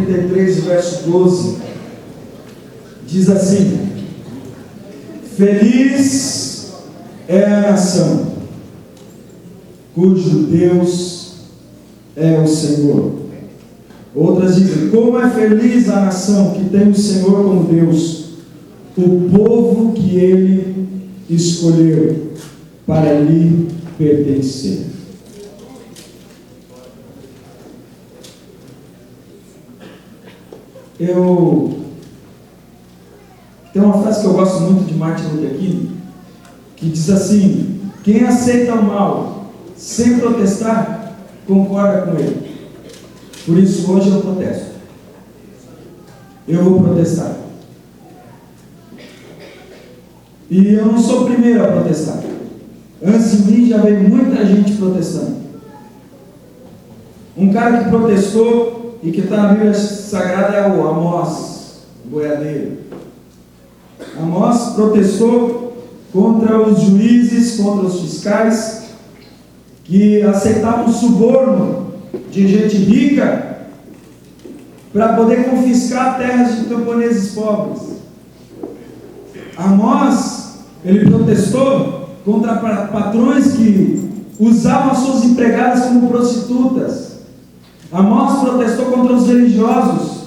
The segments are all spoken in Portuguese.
33, verso 12, diz assim: feliz é a nação cujo Deus é o Senhor. Outras dizem: como é feliz a nação que tem o Senhor como Deus, o povo que Ele escolheu para lhe pertencer. Tem uma frase que eu gosto muito de Martin Luther King, que diz assim: quem aceita o mal sem protestar, concorda com ele. Por isso hoje eu protesto. Eu vou protestar. E eu não sou o primeiro a protestar. Antes de mim já veio muita gente protestando. Um cara que protestou e que está na Bíblia Sagrada é o Amós, boiadeiro. Amós protestou contra os juízes, contra os fiscais que aceitavam suborno de gente rica para poder confiscar terras de camponeses pobres. Amós, ele protestou contra patrões que usavam as suas empregadas como prostitutas. Amós protestou contra os religiosos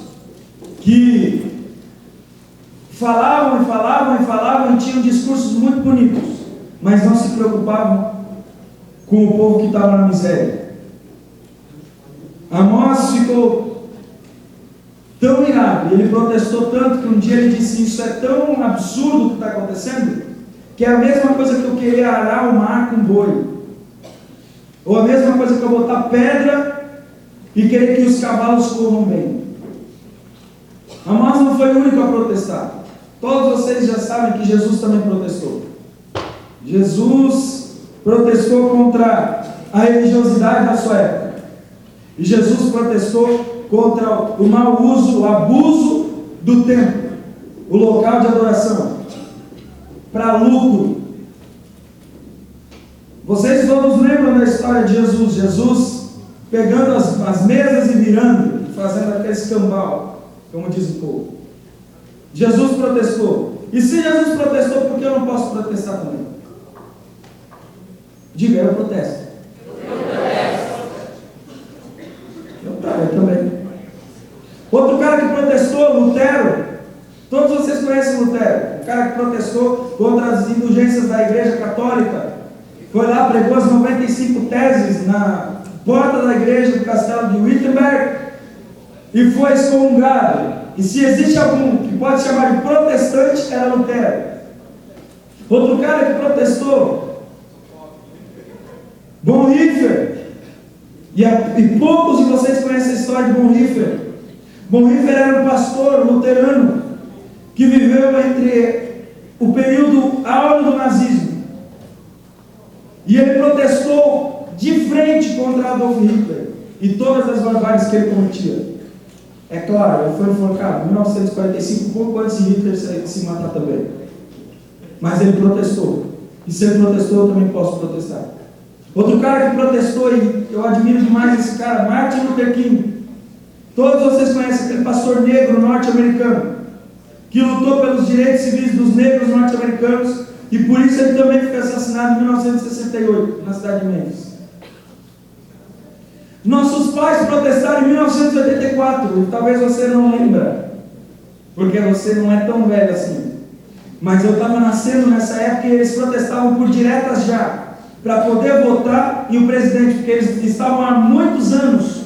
que falavam e tinham discursos muito bonitos, mas não se preocupavam com o povo que estava na miséria. Amós ficou tão irado, ele protestou tanto que um dia ele disse: isso é tão absurdo o que está acontecendo, que é a mesma coisa que eu querer arar o mar com boi, ou a mesma coisa que eu botar pedra e querer que os cavalos corram bem. Amós não foi o único a protestar. Todos vocês já sabem que Jesus também protestou. Jesus protestou contra a religiosidade da sua época. E Jesus protestou contra o mau uso, o abuso do templo, o local de adoração, para lucro. Vocês todos lembram da história de Jesus? Jesus pegando as mesas e virando, fazendo aquele escambau, como diz o povo. Jesus protestou. E se Jesus protestou, por que eu não posso protestar também? Diga: eu protesto. Eu também. Outro cara que protestou, Lutero. Todos vocês conhecem Lutero, o cara que protestou contra as indulgências da Igreja Católica. Foi lá, pregou as 95 teses na porta da igreja do castelo de Wittenberg e foi excomungado. E se existe algum que pode chamar de protestante, era Lutero. Outro cara que protestou, Bonhoeffer. E poucos de vocês conhecem a história de Bonhoeffer. Bonhoeffer era um pastor luterano que viveu entre o período áureo do nazismo. E ele protestou de frente contra Adolf Hitler e todas as barbáries que ele cometia. É claro, ele foi enforcado em 1945, pouco antes de Hitler se matar também. Mas ele protestou. E se ele protestou, eu também posso protestar. Outro cara que protestou, e eu admiro demais esse cara, Martin Luther King. Todos vocês conhecem aquele pastor negro norte-americano que lutou pelos direitos civis dos negros norte-americanos, e por isso ele também foi assassinado em 1968, na cidade de Memphis. Nossos pais protestaram em 1984, e talvez você não lembra, porque você não é tão velho assim. Mas eu estava nascendo nessa época e eles protestavam por diretas já, para poder votar em um presidente, porque eles estavam há muitos anos,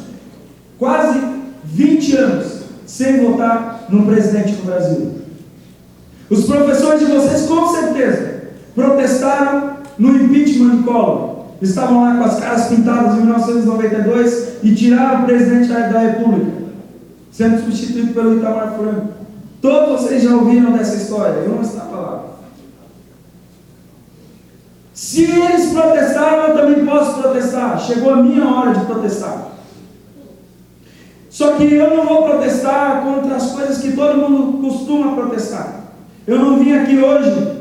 quase 20 anos, sem votar num presidente no Brasil. Os professores de vocês, com certeza, protestaram no impeachment de Collor. Estavam lá com as caras pintadas em 1992 e tiraram o presidente da República, sendo substituído pelo Itamar Franco. Todos vocês já ouviram dessa história, eu não estava lá. Se eles protestaram, eu também posso protestar. Chegou a minha hora de protestar. Só que eu não vou protestar contra as coisas que todo mundo costuma protestar. Eu não vim aqui hoje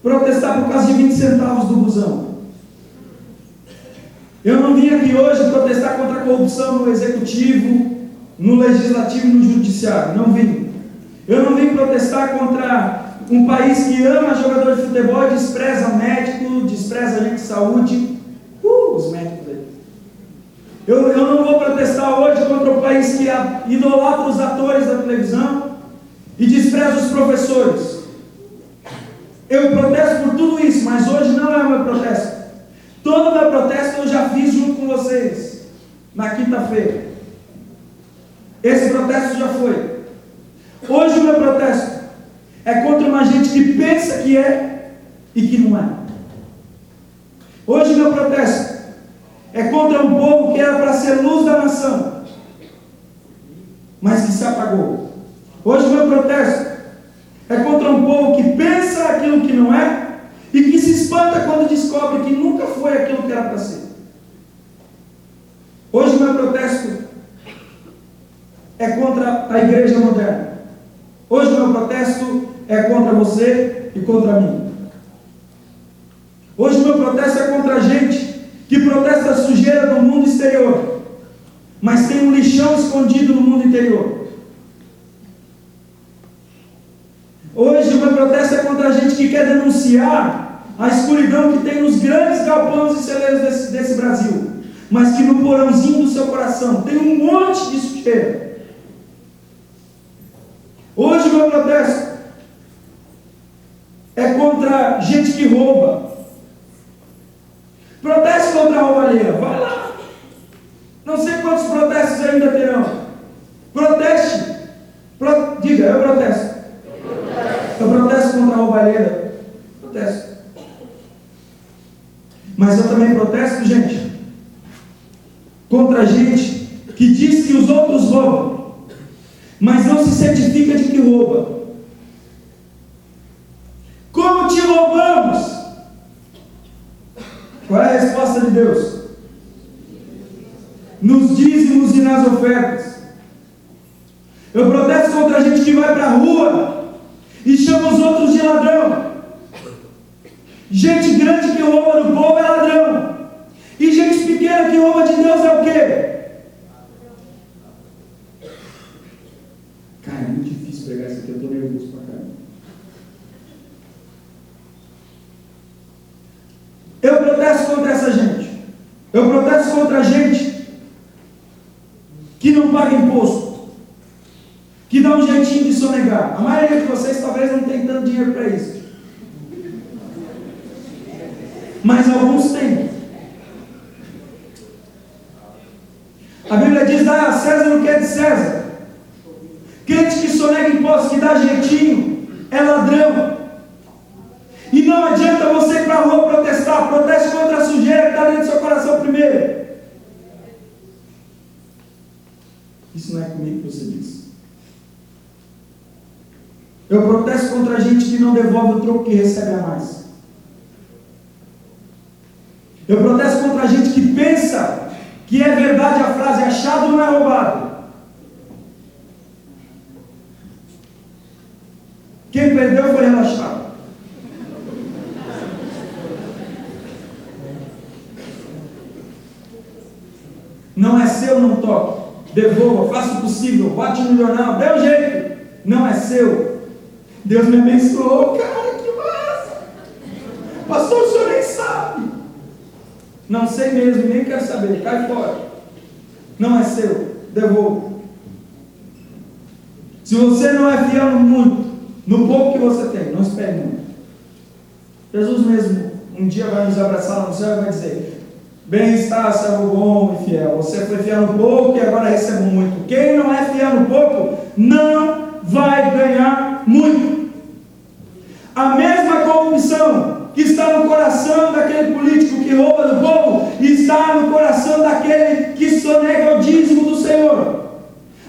protestar por causa de 20 centavos do busão. Eu não vim aqui hoje protestar contra a corrupção no executivo, no legislativo e no judiciário. Não vim. Eu não vim protestar contra um país que ama jogador de futebol e despreza médico, despreza gente de saúde. Os médicos aí. Eu não vou protestar hoje contra um país que idolatra os atores da televisão e despreza os professores. Eu protesto por tudo isso, mas hoje não é o meu protesto. Todo o meu protesto eu já fiz junto com vocês, na quinta-feira. Esse protesto já foi. Hoje o meu protesto é contra uma gente que pensa que é e que não é. Hoje o meu protesto é contra um povo que era para ser luz da nação, mas que se apagou. Hoje o meu protesto é contra um povo que pensa aquilo que não é e que se espanta quando descobre que nunca foi aquilo que era para ser. Hoje o meu protesto é contra a igreja moderna. Hoje o meu protesto é contra você e contra mim. Hoje o meu protesto é contra a gente que protesta a sujeira do mundo exterior, mas tem um lixão escondido no mundo interior. Hoje o meu protesto é contra a gente que quer denunciar a escuridão que tem nos grandes galpões e celeiros desse Brasil, mas que no porãozinho do seu coração tem um monte de sujeira. Hoje o meu protesto é contra gente que rouba. Proteste contra a roubalheira, vai lá. Não sei quantos protestos ainda terão. Proteste. Diga, eu protesto. Eu protesto contra a roubalheira. Protesto. Mas eu também protesto, gente, contra a gente que diz que os outros roubam, mas não se certifica de que rouba. Como te roubamos? Qual é a resposta de Deus? Nos dízimos e nas ofertas. Eu protesto contra a gente que vai para a rua e chama os outros de ladrão. Gente grande que rouba do povo é ladrão. E gente pequena que rouba de Deus é o quê? Cara, é muito difícil pregar isso aqui, eu estou nervoso pra caramba. Eu protesto contra essa gente. Eu protesto contra a gente que não paga imposto, que dá um jeitinho de sonegar. A maioria de vocês talvez não tenha tanto dinheiro para isso, mas alguns têm. A Bíblia diz: dá a César o que é de César. Crente que sonega impostos, que dá jeitinho, é ladrão. E não adianta você ir para a rua protestar. Proteste contra a sujeira que está dentro do seu coração primeiro. Isso não é comigo que você diz. Eu protesto contra a gente que não devolve o troco que recebe a mais. Eu protesto contra a gente que pensa que é verdade a frase: achado não é roubado. Quem perdeu foi relaxado. Não é seu, não toque. Devolva, faça o possível, bate no jornal, dê um jeito. Não é seu. Deus me abençoou, cara, que massa. Pastor, o senhor nem sabe. Não sei mesmo, nem quero saber, cai fora. Não é seu, devolva. Se você não é fiel muito, no pouco que você tem, não espere muito. Jesus mesmo um dia vai nos abraçar no céu e vai dizer: bem está, servo bom e fiel. Você foi fiel no pouco e agora recebe muito. Quem não é fiel no pouco, não vai ganhar muito. A mesma corrupção que está no coração daquele político que rouba do povo, está no coração daquele que sonega o dízimo do Senhor.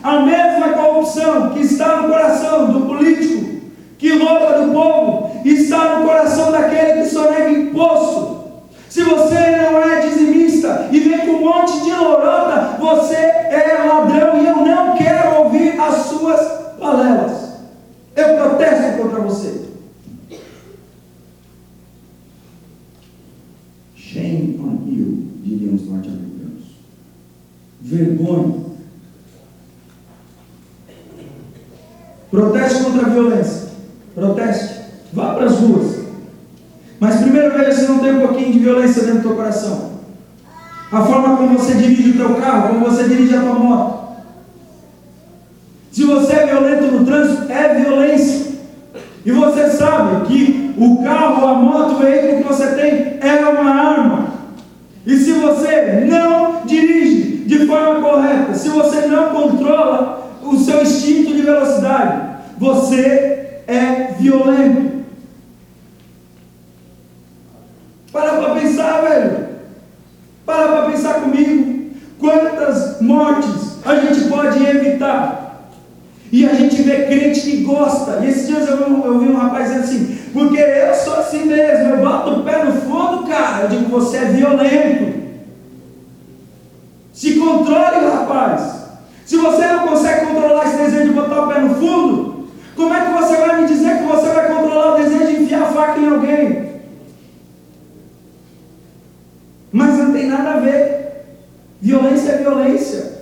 A mesma corrupção que está no coração do político que rouba do povo, está no coração daquele que sonega imposto. Se você não é dizimista e vem com um monte de lorota, você é ladrão, e eu não quero ouvir as suas palavras. Eu protesto contra você. Shame on you, diriam os norte-americanos. Vergonha. Proteste contra a violência. Proteste. Vá para as ruas. Mas primeiro veja se não tem um pouquinho de violência dentro do teu coração. A forma como você dirige o teu carro, como você dirige a tua moto. Se você é violento no trânsito, é violência. E você sabe que o carro, a moto, o veículo que você tem é uma arma. E se você não dirige de forma correta, se você não controla o seu instinto de velocidade, você é violento. Para pensar, velho. Para pensar comigo. Quantas mortes a gente pode evitar? E a gente vê crente que gosta. E esses dias eu vi um rapaz dizendo assim: porque eu sou assim mesmo, eu boto o pé no fundo, cara. Eu digo: você é violento. Se controle, rapaz. Se você não consegue controlar esse desejo de botar o pé no fundo, como é que você vai me dizer que você vai controlar o desejo de enfiar a faca em alguém? Mas não tem nada a ver. Violência é violência.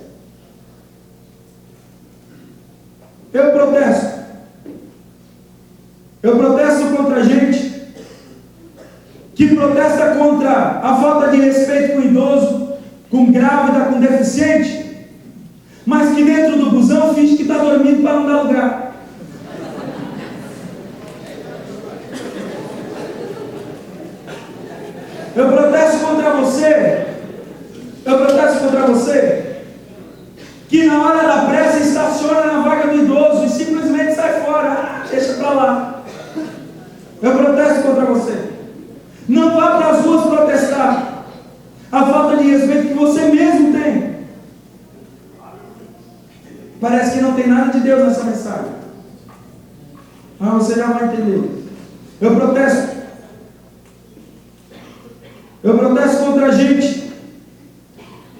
Eu protesto. Eu protesto contra a gente que protesta contra a falta de respeito com o idoso, com grávida, com deficiente, mas que dentro do busão finge que está dormindo para não dar lugar. Eu protesto contra você. Eu protesto contra você que na hora da pressa estaciona na vaga do idoso e simplesmente sai fora. Deixa para lá. Eu protesto contra você. Não vá para as ruas protestar a falta de respeito que você mesmo tem. Parece que não tem nada de Deus nessa mensagem, mas você já vai entender. Eu protesto contra a gente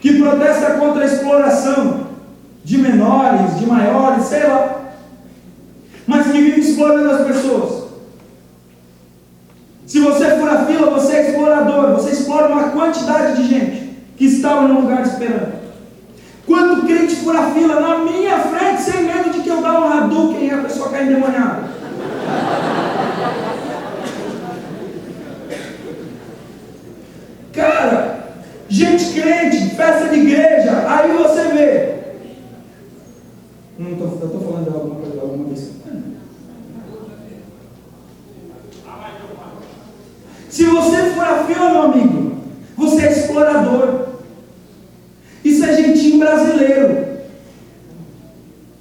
que protesta contra a exploração de menores, de maiores, sei lá, mas que vive explorando as pessoas. Se você for a fila, você é explorador. Você explora uma quantidade de gente que estava no lugar esperando. Quanto crente for a fila na minha frente, sem medo de que eu dar um Hadouken e a pessoa cair endemoniada. Cara, gente crente, festa de igreja, aí você vê. Eu estou falando de alguma coisa, alguma vez. Se você for a fila, meu amigo, você é explorador. Isso é jeitinho brasileiro.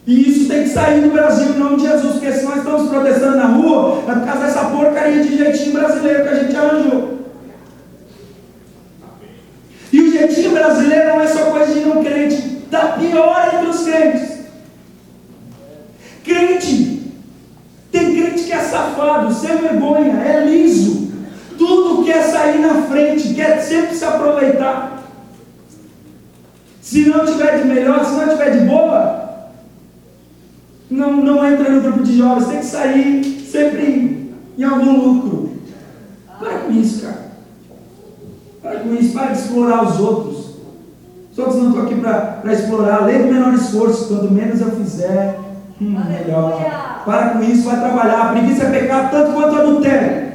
E isso tem que sair do Brasil em nome de Jesus, porque se nós estamos protestando na rua, é por causa dessa porcaria de jeitinho brasileiro que a gente arranjou. E o jeitinho brasileiro não é só coisa de não crente, está pior entre os crentes. Crente, tem crente que é safado, sem vergonha, é liso. Tudo quer sair na frente, quer sempre se aproveitar. Se não tiver de melhor, se não tiver de boa, não entra no grupo de jovens, tem que sair sempre em algum lucro. Para com isso, cara. Para com isso, para de explorar os outros. Os outros não estão aqui para explorar. Lei do menor esforço, quanto menos eu fizer, melhor. Para com isso, vai trabalhar. A preguiça é pecado tanto quanto adultério.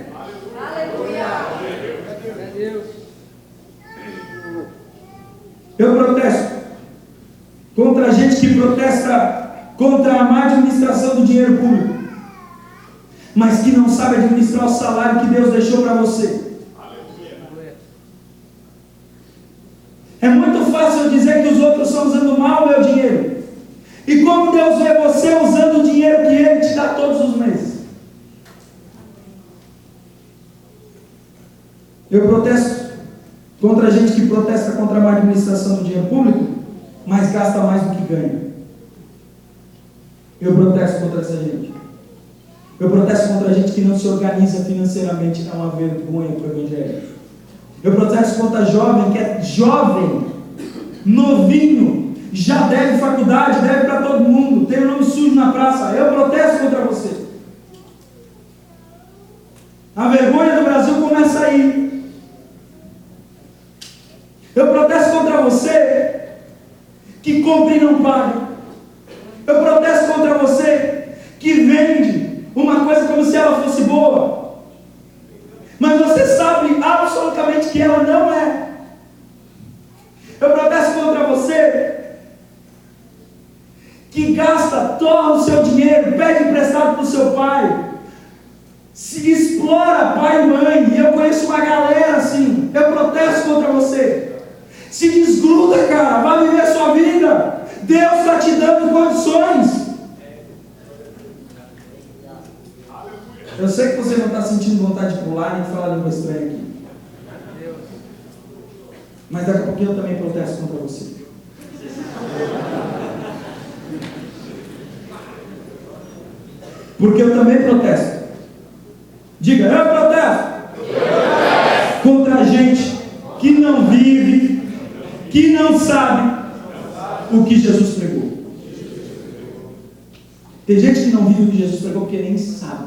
Eu protesto contra a gente que protesta contra a má administração do dinheiro público, mas que não sabe administrar o salário que Deus deixou para você. É muito fácil eu dizer que os outros estão usando mal o meu dinheiro. E como Deus vê você usando o dinheiro que Ele te dá todos os meses? Eu protesto contra a gente que protesta contra a má administração do dinheiro público, mas gasta mais do que ganha. Eu protesto contra essa gente. Eu protesto contra a gente que não se organiza financeiramente, é uma vergonha para o Evangelho. Eu protesto contra jovem que é jovem, novinho, já deve faculdade, deve para todo mundo, tem o nome sujo na praça. Eu protesto contra você. A vergonha do Brasil começa aí. Eu protesto contra você que compra e não paga. Eu protesto contra você que vende uma coisa como se ela fosse boa, mas você sabe absolutamente que ela não é. Eu protesto contra você que gasta, torra o seu dinheiro, pede emprestado para o seu pai, se explora pai e mãe, e eu conheço uma galera assim. Eu protesto contra você. Se desgruda, cara, vai viver a sua vida. Deus está te dando condições. Eu sei que você não está sentindo vontade de pular nem de falar língua estranha aqui, mas daqui a pouquinho eu também protesto contra você. Porque eu também protesto. Diga, eu protesto contra a gente que não vive, que não sabe o que Jesus pregou. Tem gente que não vive o que Jesus pregou porque nem sabe.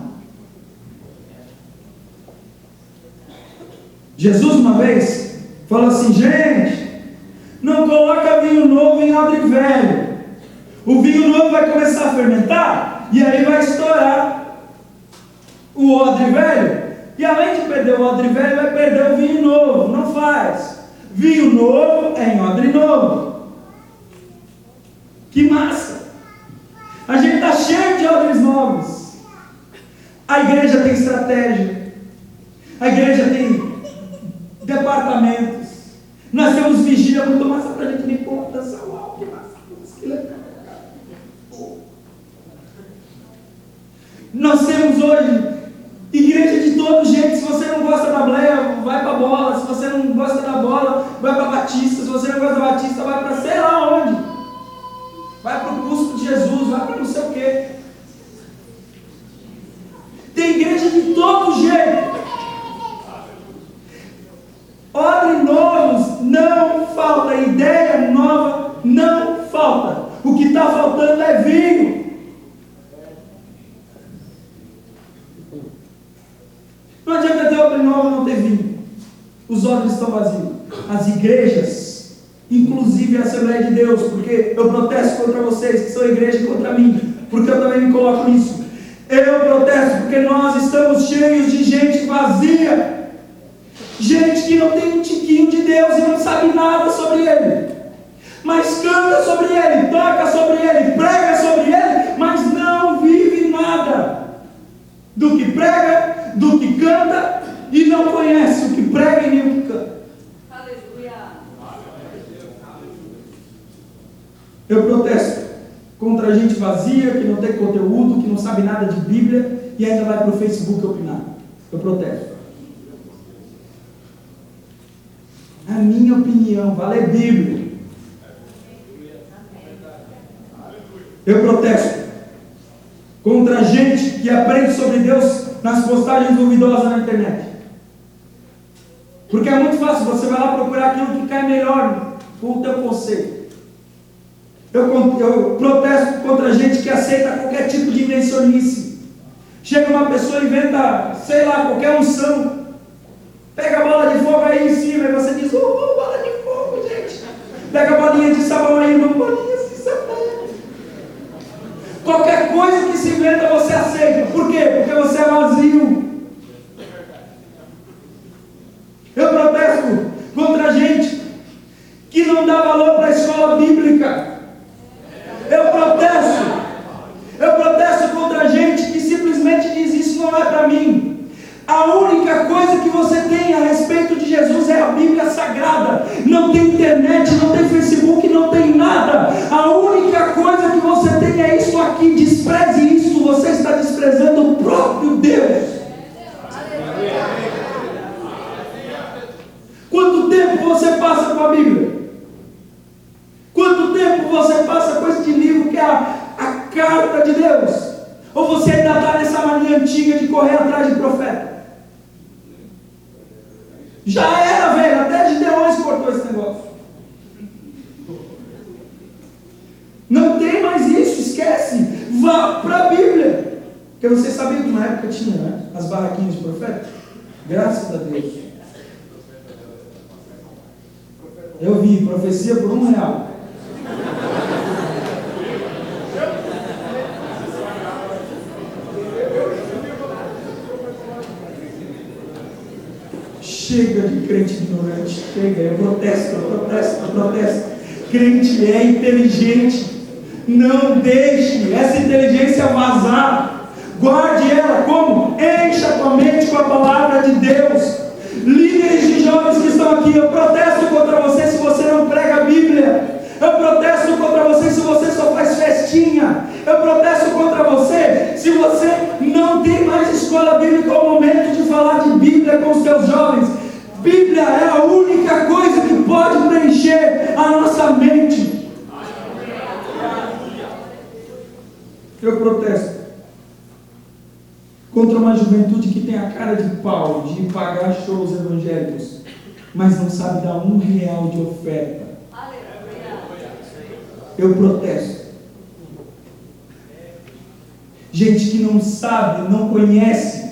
Jesus uma vez falou assim: gente, não coloca vinho novo em odre velho. O vinho novo vai começar a fermentar e aí vai estourar o odre velho. E além de perder o odre velho, vai perder o vinho novo. Não faz. Vinho novo é em odre novo. Que massa! A gente está cheio de odres novos. A igreja tem estratégia. A igreja tem departamentos. Nós temos vigília muito massa para a gente nem pôr dançar. Uau, que massa, que legal. Nós temos hoje igreja de todo jeito. Se você não gosta da bleia, vai para a bola. Se você não gosta da bola, vai para a Batista. Se você não gosta da Batista, vai para sei lá onde. Vai para o custo de Jesus, vai para não sei o quê. Tem igreja de todo jeito. Odres novos não falta, ideia nova não falta. O que está faltando é vinho. Não adianta ter odre novo e não ter vinho. Os odres estão vazios. As igrejas, inclusive a Assembleia de Deus, porque eu protesto contra vocês que são igreja contra mim, porque eu também me coloco nisso. Eu protesto porque nós estamos cheios de gente vazia. Gente que não tem um tiquinho de Deus e não sabe nada sobre Ele, mas canta sobre Ele, toca sobre Ele, prega sobre Ele, mas não vive nada do que prega, do que canta, e não conhece o que prega e nem o que canta. Aleluia. Eu protesto contra a gente vazia, que não tem conteúdo, que não sabe nada de Bíblia e ainda vai para o Facebook opinar. Eu protesto. A minha opinião, vale a Bíblia. Eu protesto contra a gente que aprende sobre Deus nas postagens duvidosas na internet. Porque é muito fácil, você vai lá procurar aquilo que cai melhor com o teu conceito. Eu protesto contra a gente que aceita qualquer tipo de invencionice. Chega uma pessoa e inventa, sei lá, qualquer unção. Pega a bola de fogo aí em cima e você diz: bola de fogo, gente. Pega a bolinha de sabão aí, irmão, bolinha de sabão. Qualquer coisa que se inventa você aceita. Por quê? Porque você é vazio. Eu protesto contra a gente que não dá valor para a escola bíblica. Eu protesto contra a gente que simplesmente diz: isso não é para mim. A única coisa que você tem a respeito de Jesus é a Bíblia Sagrada. Não tem internet, não tem Facebook, não tem nada. A única coisa que você tem é isso aqui. Despreze isso, você está desprezando o próprio Deus. Quanto tempo você passa com a Bíblia? Quanto tempo você passa com este livro que é a carta de Deus? Ou você ainda está nessa mania antiga de correr atrás de profeta? Já era, velho, até Gideões cortou esse negócio. Não tem mais isso, esquece. Vá para a Bíblia. Porque você sabia que na época tinha, né, as barraquinhas de profeta? Graças a Deus. Eu vi profecia por R$1. crente ignorante. Chega, eu protesto. Crente é inteligente. Não deixe essa inteligência vazar. Guarde ela como? Encha a tua mente com a palavra de Deus. Líderes de jovens que estão aqui, eu protesto contra você se você não prega a Bíblia. Eu protesto contra você se você só faz festinha. Eu protesto contra você se você não tem mais escola bíblica ao momento de falar de Bíblia com os seus jovens. Bíblia é a única coisa que pode preencher a nossa mente. Eu protesto contra uma juventude que tem a cara de pau de pagar shows evangélicos, mas não sabe dar R$1 de oferta. Eu protesto. Gente que não sabe, não conhece,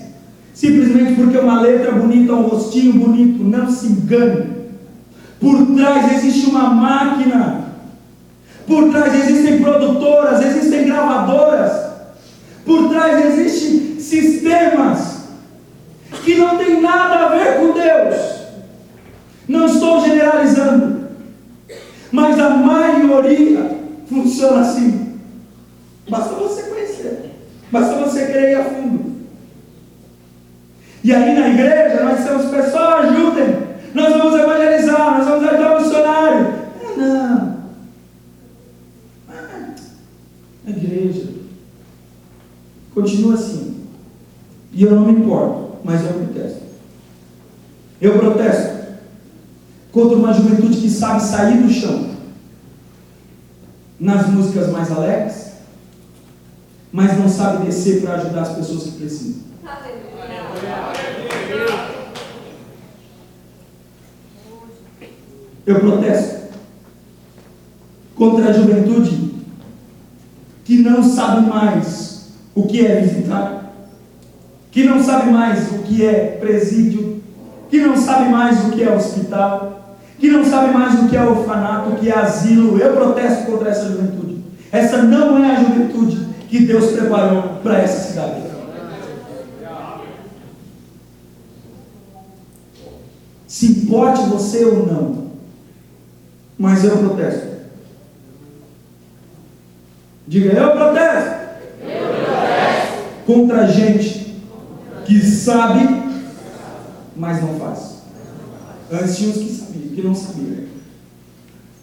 simplesmente porque uma letra bonita, um rostinho bonito, não se engane. Por trás existe uma máquina. Por trás existem produtoras, existem gravadoras. Por trás existem sistemas que não tem nada a ver com Deus. Não estou generalizando, mas a maioria funciona assim. Basta você conhecer, basta você querer ir a fundo. E aí na igreja nós dizemos: pessoal, ajudem, nós vamos evangelizar, nós vamos ajudar o missionário. Não. A igreja continua assim. E eu não me importo, mas eu protesto. Eu protesto contra uma juventude que sabe sair do chão nas músicas mais alegres, mas não sabe descer para ajudar as pessoas que precisam. Eu protesto contra a juventude que não sabe mais o que é visitar, que não sabe mais o que é presídio, que não sabe mais o que é hospital, que não sabe mais o que é orfanato, o que é asilo. Eu protesto contra essa juventude. Essa não é a juventude que Deus preparou para essa cidade. Se importe você ou não, mas eu protesto. Diga: eu protesto. Contra gente que sabe, mas não faz. Antes tinha os que sabiam, que não sabiam.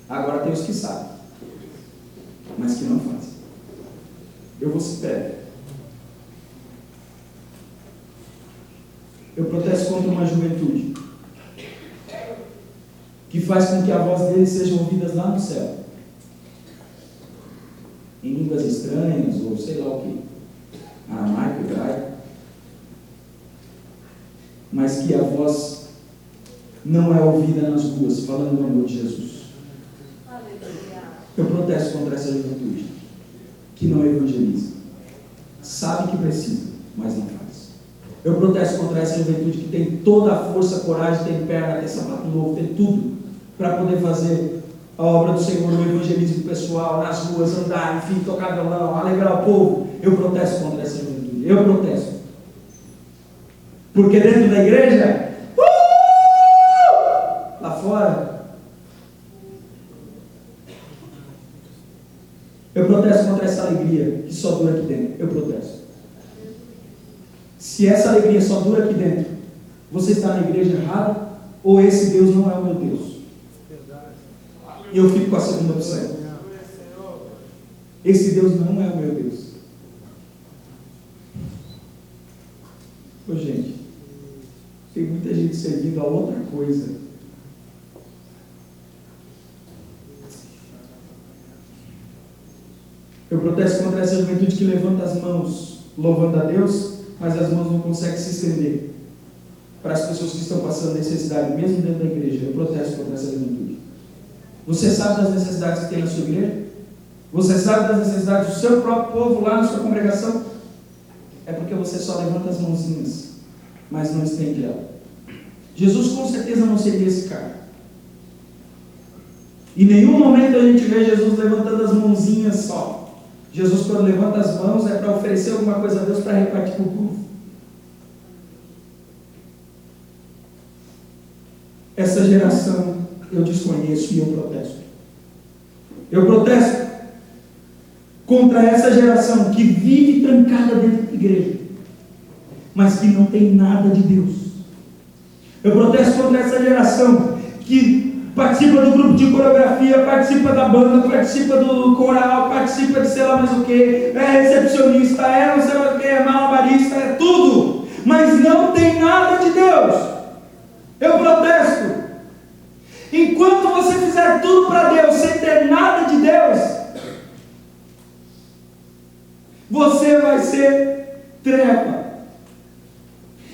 Agora tem os que sabem, mas que não fazem. Eu vou se pé. Eu protesto contra uma juventude que faz com que a voz deles seja ouvida lá no céu, em línguas estranhas, ou sei lá o que, aramaico, hebraico, mas que a voz não é ouvida nas ruas, falando do amor de Jesus. Eu protesto contra essa juventude que não evangeliza, sabe que precisa, mas não faz. Eu protesto contra essa juventude que tem toda a força, coragem, tem perna, tem sapato novo, tem tudo para poder fazer a obra do Senhor, o evangelismo pessoal, nas ruas, andar, enfim, tocar violão, alegrar o povo. Eu protesto contra essa juventude. Eu protesto. Porque dentro da igreja, lá fora, eu protesto contra essa alegria que só dura aqui dentro. Eu protesto. Se essa alegria só dura aqui dentro, você está na igreja errada, ou esse Deus não é o meu Deus. E eu fico com a segunda opção. Esse Deus não é o meu Deus. Ô gente, tem muita gente servindo a outra coisa. Eu protesto contra essa juventude que levanta as mãos louvando a Deus, mas as mãos não conseguem se estender para as pessoas que estão passando necessidade, mesmo dentro da igreja. Eu protesto contra essa juventude. Você sabe das necessidades que tem na sua igreja? Você sabe das necessidades do seu próprio povo lá na sua congregação? É porque você só levanta as mãozinhas, mas não estende ela. Jesus com certeza não seria esse cara. Em nenhum momento a gente vê Jesus levantando as mãozinhas só. Jesus, quando levanta as mãos, é para oferecer alguma coisa a Deus para repartir com o povo. essa geração eu desconheço e eu protesto. Eu protesto contra essa geração que vive trancada dentro da igreja, mas que não tem nada de Deus. Eu protesto contra essa geração que participa do grupo de coreografia, participa da banda, participa do coral, participa de sei lá mais o que, é recepcionista, é não sei o que, é malabarista, é tudo, mas não tem nada de Deus. Eu protesto. Enquanto você fizer tudo para Deus sem ter nada de Deus, você vai ser treva.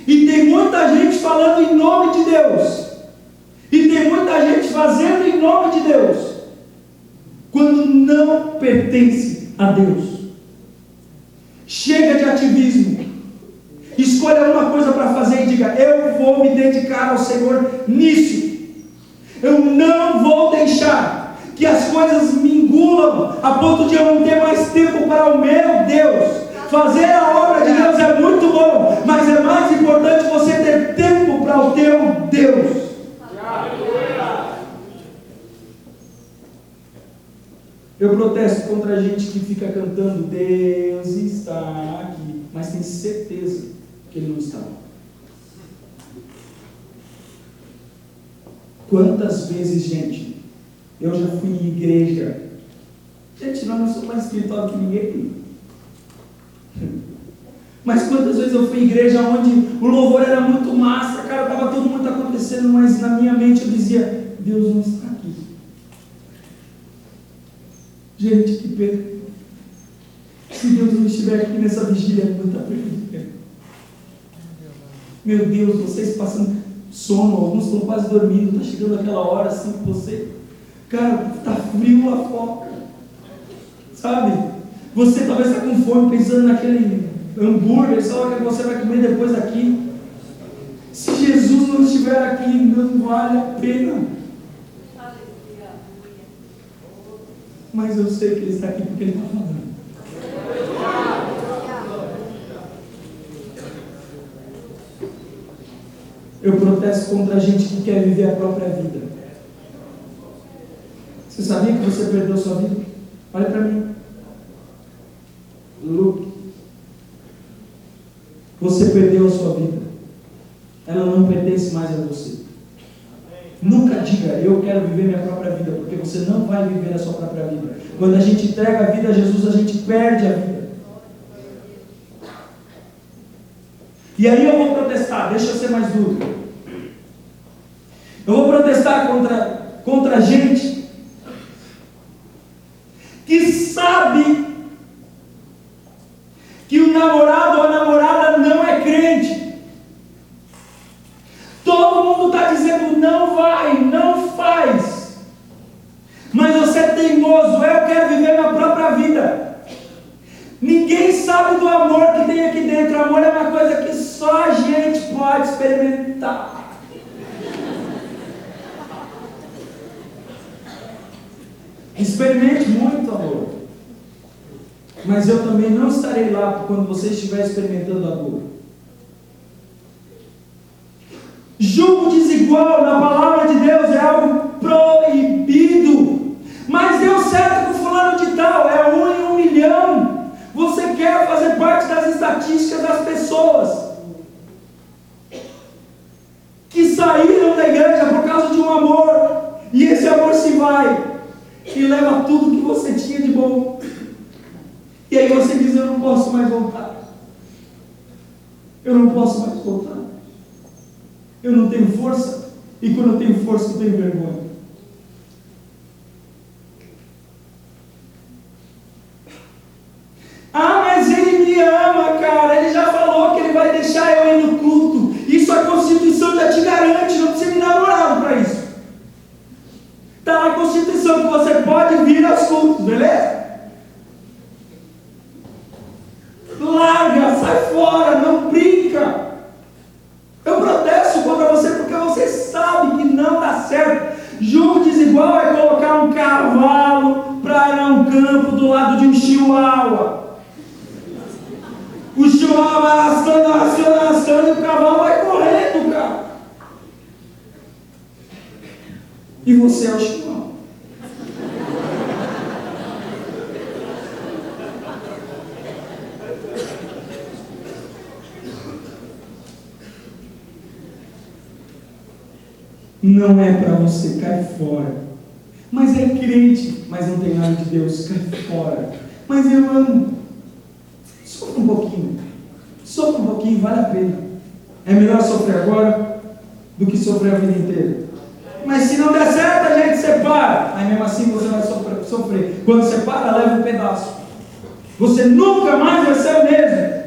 E tem muita gente falando em nome de Deus, e tem muita gente fazendo em nome de Deus, quando não pertence a Deus. Chega de ativismo. Escolha uma coisa para fazer e diga: eu vou me dedicar ao Senhor nisso. Eu não vou deixar que as coisas me engulam a ponto de eu não ter mais tempo para o meu Deus. Fazer a obra de Deus é muito bom, mas é mais importante você ter tempo para o teu Deus. Eu protesto contra a gente que fica cantando Deus está aqui, mas tem certeza que Ele não está. Quantas vezes, gente, eu já fui em igreja. Gente, não sou mais espiritual que ninguém. Mas quantas vezes eu fui em igreja onde o louvor era muito massa, cara, estava tudo muito acontecendo, mas na minha mente eu dizia: Deus não está aqui. Gente, que pena. Se Deus não estiver aqui nessa vigília, é muita perda. Meu Deus, vocês passando sono, alguns estão quase dormindo, está chegando aquela hora assim que você, cara, está frio lá fora, sabe? Você talvez está com fome, pensando naquele hambúrguer, sabe, que você vai comer depois aqui. Se Jesus não estiver aqui, não vale a pena. Mas eu sei que Ele está aqui porque Ele está falando. Eu protesto contra a gente que quer viver a própria vida. Você sabia que você perdeu sua vida? Olha para mim. Luke. Você perdeu a sua vida. Ela não pertence mais a você. Nunca diga: eu quero viver minha própria vida, porque você não vai viver a sua própria vida. Quando a gente entrega a vida a Jesus, a gente perde a vida. E aí eu vou protestar, deixa eu ser mais duro. Eu vou protestar contra a gente que sabe que o namorado ou a namorada não é crente. Todo mundo está dizendo: não vai, não faz. Mas você é teimoso: eu quero viver minha própria vida. Ninguém sabe do amor que tem aqui dentro. O amor é uma coisa que só a gente pode experimentar. Experimente muito amor. Mas eu também não estarei lá quando você estiver experimentando a dor. Julgo desigual na palavra de Deus é algo proibido. Mas deu certo com fulano de tal, é 1 em 1 milhão. Você quer fazer parte das estatísticas das pessoas que saíram da igreja por causa de um amor, e esse amor se vai e leva tudo que você tinha de bom. E aí você diz: eu não posso mais voltar. Eu não posso mais voltar. Eu não tenho força. E quando eu tenho força, eu tenho vergonha. Ah, mas ele me ama, cara. Ele já falou que ele vai deixar eu ir no culto. Isso a Constituição já te garante. Não precisa de namorado para isso. Está na Constituição que você pode vir aos cultos, beleza? Larga, sai fora, não brinca. Eu protesto contra você porque você sabe que não dá certo. Julgo desigual é colocar um cavalo para arar um campo do lado de um chihuahua. O chihuahua vai arrastando, e o cavalo vai correndo, cara. E você é o chihuahua. Não é para você, cai fora. Mas é crente, mas não tem nada de Deus, cai fora. Mas eu amo. Sofra um pouquinho. Sofra um pouquinho, vale a pena. É melhor sofrer agora do que sofrer a vida inteira. Mas se não der certo, a gente separa. Aí mesmo assim você vai sofrer. Quando separa, leva um pedaço. Você nunca mais vai ser o mesmo.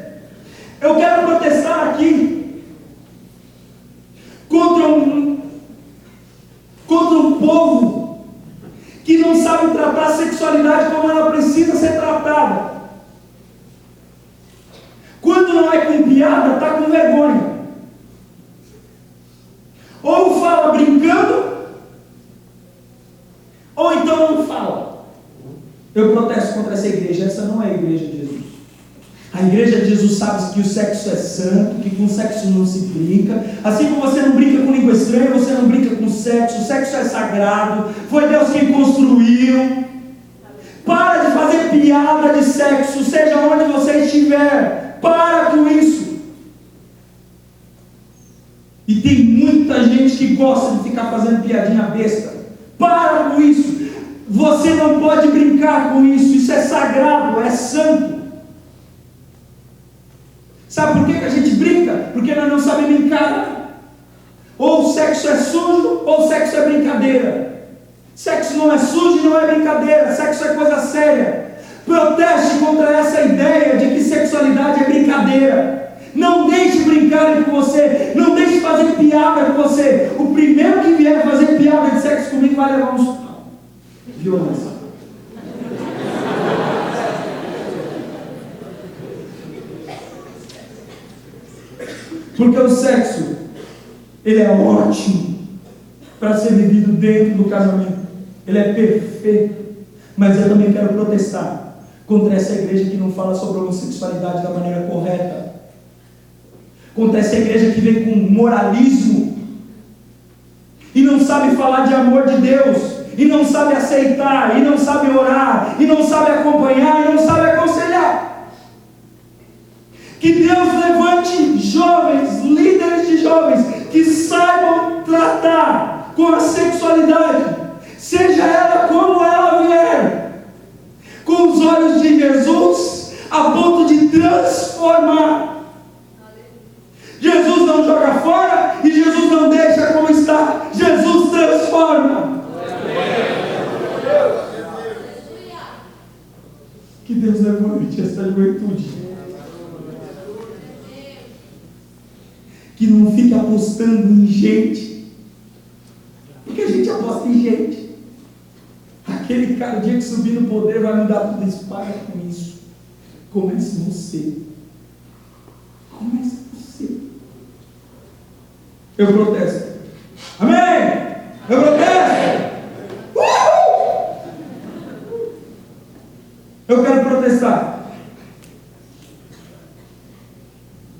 Eu quero protestar aqui contra um povo que não sabe tratar a sexualidade como ela precisa ser tratada. Quando não é com piada, está com vergonha. Ou fala brincando, ou então não fala. Eu protesto contra essa igreja. Essa não é a igreja de Jesus. A igreja de Jesus sabe que o sexo é santo, que com sexo não se brinca. Assim como você não brinca com língua estranha, você não brinca com sexo. O sexo é sagrado. Foi Deus quem construiu. Para de fazer piada de sexo, seja onde você estiver. Para com isso. E tem muita gente que gosta de ficar fazendo piadinha besta. Para com isso. Você não pode brincar com isso. Isso é sagrado, é santo. Sabe por que a gente brinca? Porque nós não sabemos encarar. Ou o sexo é sujo, ou o sexo é brincadeira. Sexo não é sujo e não é brincadeira. Sexo é coisa séria. Proteste contra essa ideia de que sexualidade é brincadeira. Não deixe brincarem com você. Não deixe fazer piada com você. O primeiro que vier fazer piada de sexo comigo vai levar um hospital. Violência. Porque o sexo, ele é ótimo para ser vivido dentro do casamento. Ele é perfeito. Mas eu também quero protestar contra essa igreja que não fala sobre a homossexualidade da maneira correta. Contra essa igreja que vem com moralismo e não sabe falar de amor de Deus, e não sabe aceitar, e não sabe orar, e não sabe acompanhar, e não sabe aconselhar. Que Deus levante jovens, líderes de jovens, que saibam tratar com a sexualidade, seja ela como ela vier, com os olhos de Jesus, a ponto de transformar. Jesus não joga fora e Jesus não deixa como está. Jesus transforma. Que Deus levante essa juventude, que não fique apostando em gente, porque a gente aposta em gente. Aquele cara, o dia que subir no poder, vai mudar tudo isso. Para com isso. Comece você. Comece você. Eu protesto. Amém? Eu protesto. Eu quero protestar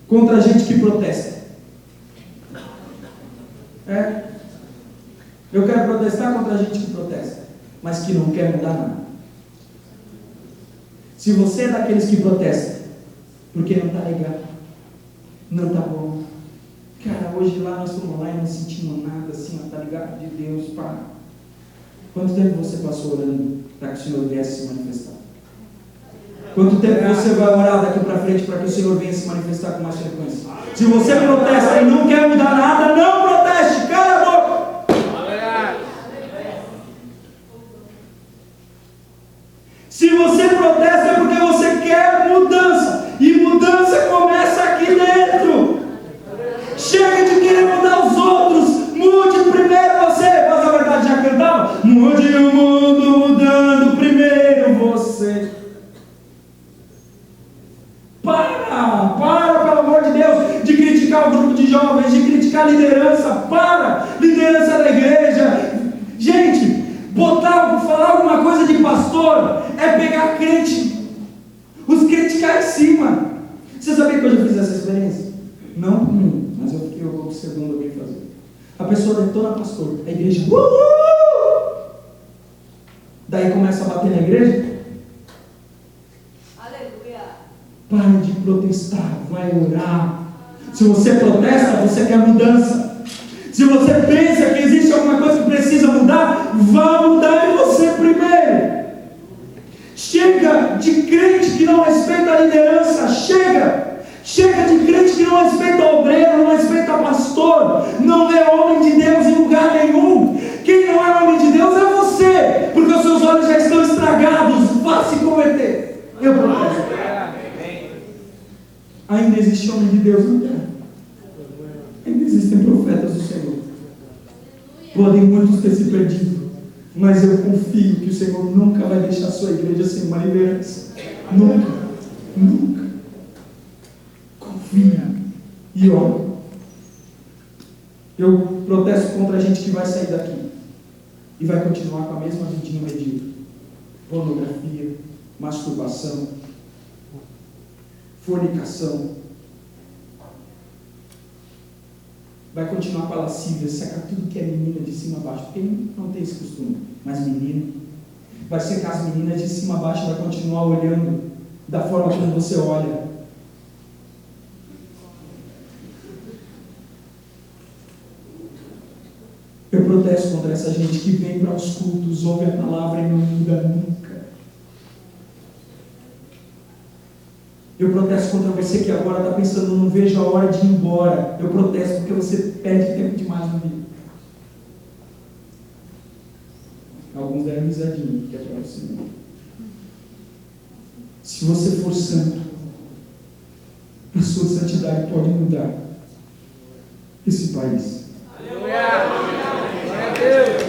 contra a gente que protesta. Eu quero protestar contra a gente que protesta, mas que não quer mudar nada. Se você é daqueles que protestam, porque não está legal, não está bom. Cara, hoje lá nós fomos lá e não sentimos nada assim, tá ligado? De Deus, pá. Quanto tempo você passou orando para que o Senhor viesse se manifestar? Quanto tempo você vai orar daqui para frente para que o Senhor venha se manifestar com mais frequência? Se você protesta e não quer mudar nada, não proteste, cala a boca. Se você protesta é porque você quer mudança, e mudança começa aqui dentro. Chega de querer mudar os outros, mude primeiro você. Mas a verdade já cantava: mude o mundo mudando primeiro você. Para, pelo amor de Deus, de criticar o grupo de jovens, de criticar a liderança. Liderança da igreja. Gente, falar alguma coisa de pastor é pegar crente, os crentes caem em cima. Você sabia que eu já fiz essa experiência? Não comigo, mas eu fiquei observando alguém fazer. A pessoa detona pastor, a igreja, daí começa a bater na igreja? Aleluia. Pare de protestar, vai orar. Se você protesta, você quer mudança. Se você pensa que existe alguma coisa que precisa mudar, vá mudar em você primeiro. Chega de crente que não respeita a liderança. Chega de crente que não respeita o obreiro, não respeita pastor, não é homem de Deus em lugar nenhum. Quem não é homem de Deus é você, porque os seus olhos já estão estragados. Vá se converter. Eu protesto. Ainda existe homem de Deus na terra. Ainda existem profetas do Senhor. Podem muitos ter se perdido, mas eu confio que o Senhor nunca vai deixar a sua igreja sem uma liderança. Nunca. Confia e ora. Eu protesto contra a gente que vai sair daqui e vai continuar com a mesma vidinha medíocre. Pornografia, masturbação, fornicação. Vai continuar com a lascívia, secar tudo que é menina de cima a baixo. Quem não tem esse costume? Mas menino. Vai secar as meninas de cima a baixo, vai continuar olhando da forma como você olha. Eu protesto contra essa gente que vem para os cultos, ouve a palavra e não muda nunca. Eu protesto contra você que agora está pensando, não vejo a hora de ir embora. Eu protesto porque você perde tempo demais na vida. Alguns deram risadinha, que é para você. Se você for santo, a sua santidade pode mudar esse país. Aleluia! Glória a Deus!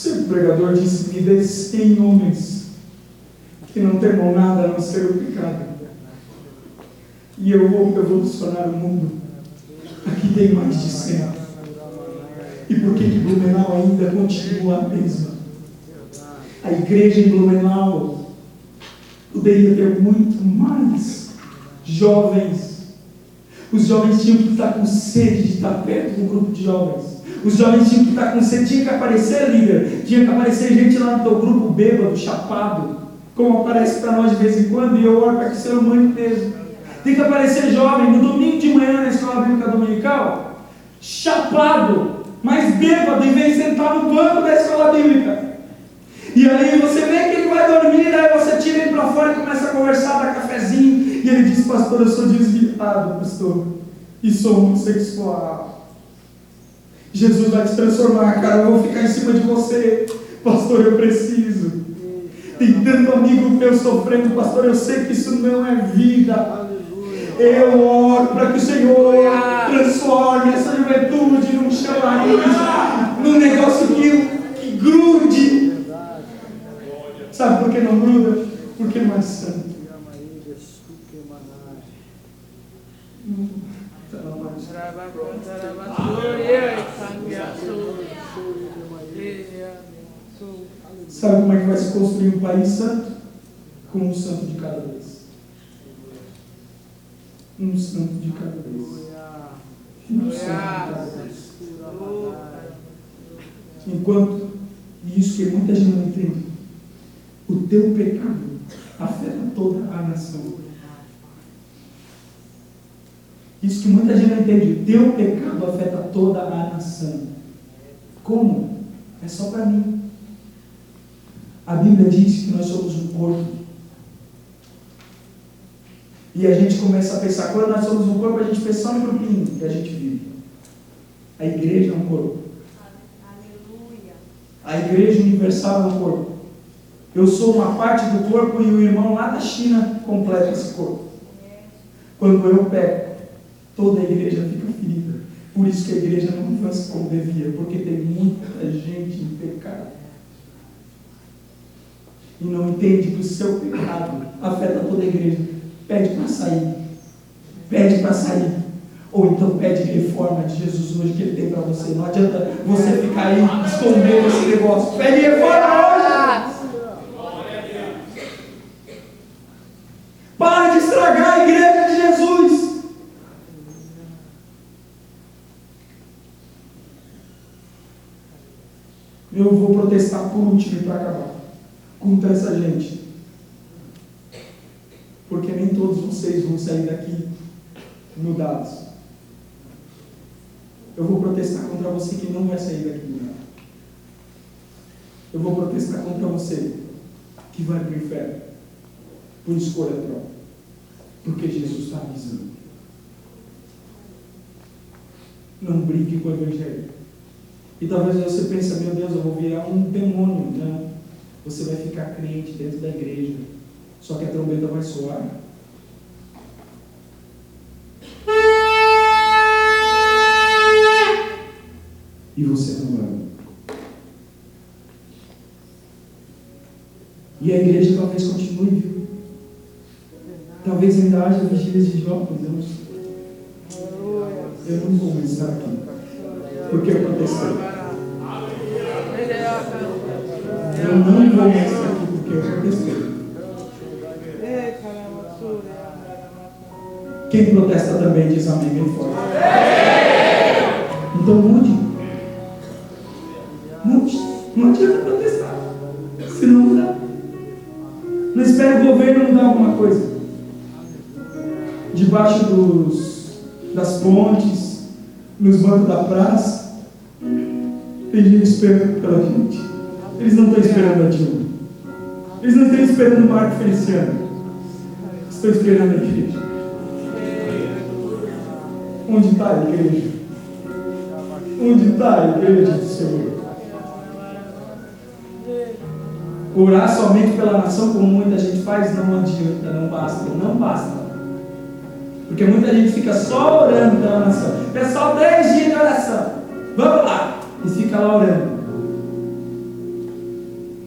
O pregador disse: me dê 100 homens que não temam nada a não ser o pecado, e eu vou revolucionar o mundo. Aqui tem mais de 100. E por que Blumenau ainda continua a mesma? A igreja em Blumenau poderia ter muito mais jovens. Os jovens tinham que estar com sede de estar perto do grupo de jovens. Os jovens tinham que estar com sede, tinha que aparecer líder, tinha que aparecer gente lá no teu grupo bêbado, chapado, como aparece para nós de vez em quando, e eu oro para que seja muito mesmo. Tem que aparecer jovem no domingo de manhã na escola bíblica dominical, chapado, mas bêbado, em vez de sentar no banco da escola bíblica. E aí você vê que ele vai dormir, aí você tira ele para fora e começa a conversar, dá cafezinho, e ele diz: pastor, eu sou desviado, pastor, e sou homossexual. Jesus vai te transformar, cara, eu vou ficar em cima de você. Pastor, eu preciso. Tem tanto amigo meu sofrendo, pastor, eu sei que isso não é vida. Eu oro para que o Senhor transforme essa juventude num chamariz, num negócio que grude. Sabe por que não gruda? Porque não é santo. Sabe como é que vai se construir um país santo? Com um santo de cada vez. Um santo de cada vez. Um santo de cada vez. Enquanto, e isso que muita gente não entende, o teu pecado afeta toda a nação. Isso que muita gente não entende, o teu pecado afeta toda a nação. Como? É só para mim. A Bíblia diz que nós somos um corpo. E a gente começa a pensar, quando nós somos um corpo, a gente pensa só no grupinho que a gente vive. A igreja é um corpo. Aleluia. A igreja universal é um corpo. Eu sou uma parte do corpo e o irmão lá da China completa esse corpo. Quando eu peco, toda a igreja fica ferida. Por isso que a igreja não avança como devia, porque tem muita gente em pecado. E não entende que o seu pecado afeta toda a igreja. Pede para sair. Pede para sair. Ou então pede reforma de Jesus hoje que Ele tem para você. Não adianta você ficar aí escondendo esse negócio. Pede reforma hoje. estragar a igreja de Jesus. Eu vou protestar por último para acabar contra essa gente. Porque nem todos vocês vão sair daqui mudados. Eu vou protestar contra você que não vai sair daqui mudado. Eu vou protestar contra você que vai para o inferno por escolha própria. Porque Jesus está avisando. Não brinque com o Evangelho. E talvez você pense, meu Deus, eu vou virar um demônio. Não. Você vai ficar crente dentro da igreja. Só que a trombeta vai soar. E você não vai. E a igreja talvez continue, viu? Talvez ainda haja vigílias de jovens. Eu não vou mais estar aqui. Porque eu protestei. Eu não vou mais estar aqui porque eu protestei. Quem protesta também diz amém bem forte. Então mude. Mude. Não adianta protestar. Se não mudar. Não espere o governo mudar alguma coisa. Debaixo das pontes, nos bancos da praça, tem gente esperando pela gente. Eles não estão esperando a Dilma. Eles não estão esperando o Marco Feliciano. Estão esperando a igreja. Onde está a igreja? Onde está a igreja do Senhor? Orar somente pela nação, como muita gente faz, não adianta, não basta, não basta. Porque muita gente fica só orando pela nação. Pessoal, 10 dias de oração. Vamos lá. E fica lá orando.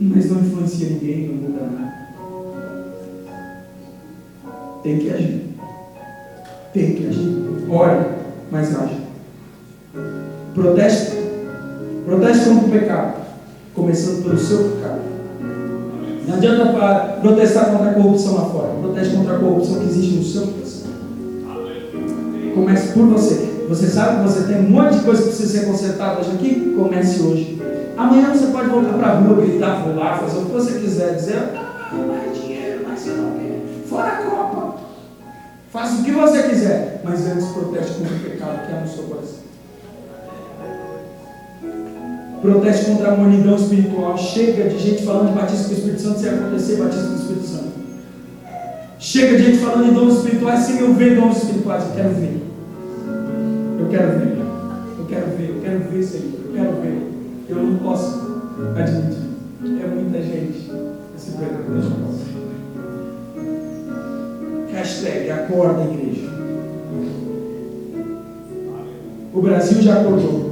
Mas não influencia ninguém, não muda nada. Tem que agir. Tem que agir. Ore, mas age. Proteste. Proteste contra o pecado. Começando pelo seu pecado. Não adianta protestar contra a corrupção lá fora. Proteste contra a corrupção que existe no seu coração. Comece por você. Você sabe que você tem um monte de coisa que precisa ser consertada hoje aqui? Comece hoje. Amanhã você pode voltar para a rua, gritar, pular, fazer o que você quiser. Dizer, mais dinheiro, mais sei lá o quê. Fora a Copa. Faça o que você quiser. Mas antes proteste contra o pecado que há no seu coração. Proteste contra a monidão espiritual. Chega de gente falando de batismo com o Espírito Santo sem acontecer batismo com o Espírito Santo. Chega de gente falando de dons espirituais sem eu ver dons espirituais. Eu quero ver. Eu quero ver. Eu quero ver. Eu quero ver, Senhor. Eu quero ver. Eu não posso admitir. É muita gente se perdendo. Eu não posso. Hashtag acorda, igreja. O Brasil já acordou.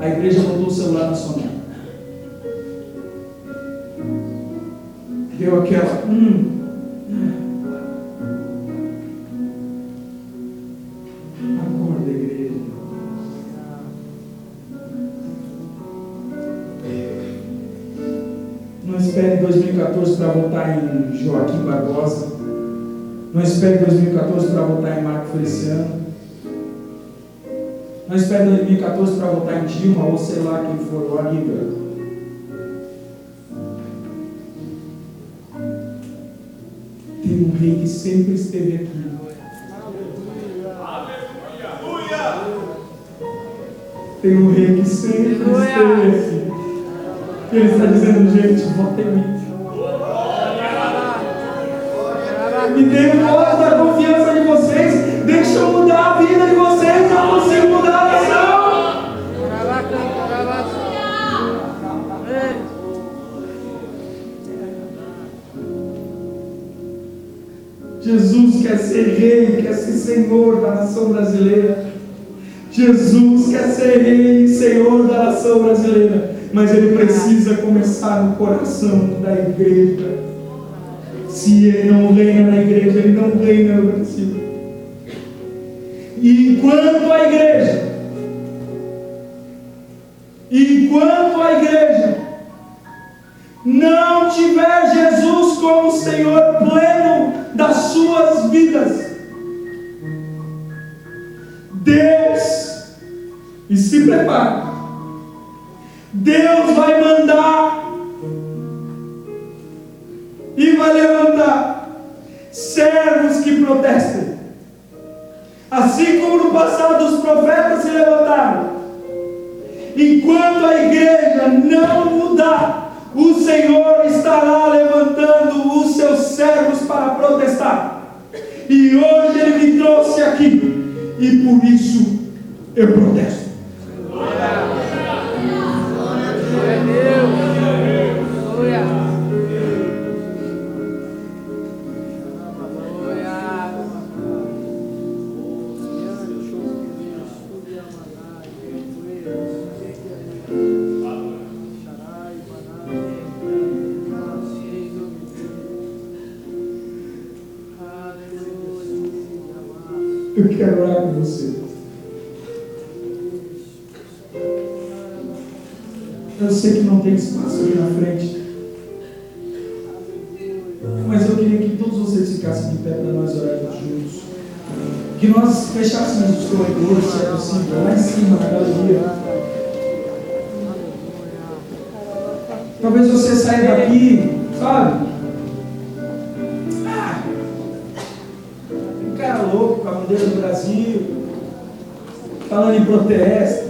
A igreja botou o celular na soneca. Deu aquela. Acorda, igreja. Não espere 2014 para votar em Joaquim Barbosa. Não espere 2014 para votar em Marco Feliciano. Não espere 2014 para votar em Dilma ou sei lá quem for, o Aníbal. Tem um rei que sempre esteve aqui. Tem um rei que sempre esteve aqui. Ele está dizendo, gente, votem em mim. Me dê um voto da confiança de vocês. Deixa eu mudar a vida de vocês. Eu consigo mudar a nação. Jesus quer ser rei, quer ser senhor da nação brasileira. Jesus quer ser rei e senhor da nação brasileira. Mas ele precisa começar no coração da igreja. Se ele não reina na igreja, ele não reina no Brasil. E enquanto a igreja não tiver Jesus como Senhor pleno das suas vidas, prepare. Deus vai mandar e vai levantar servos que protestem. Assim como no passado os profetas se levantaram. Enquanto a igreja não mudar, o Senhor estará levantando os seus servos para protestar. E hoje Ele me trouxe aqui, e por isso eu protesto. Eu quero orar com você. Eu sei que não tem espaço aqui na frente, mas eu queria que todos vocês ficassem de pé para nós orarmos juntos. Que nós fechássemos os corredores, se é possível, lá em cima, na galeria. Talvez você saia daqui, sabe? Louco com a bandeira do Brasil, falando em protesto.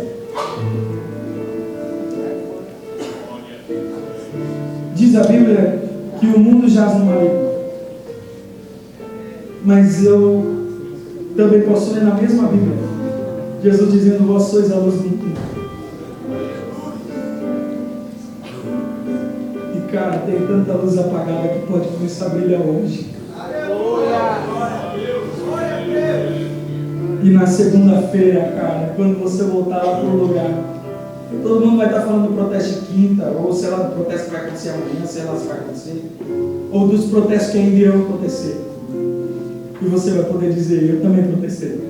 Diz a Bíblia que o mundo jaz no maligno, mas eu também posso ler na mesma Bíblia Jesus dizendo: vós sois a luz do mundo. E cara, tem tanta luz apagada que pode começar a brilhar hoje. E na segunda-feira, cara, quando você voltar lá pro lugar, todo mundo vai estar falando do protesto de quinta, ou sei lá, do protesto que vai acontecer amanhã, sei lá se vai acontecer, ou dos protestos que ainda irão acontecer. E você vai poder dizer: eu também protestei.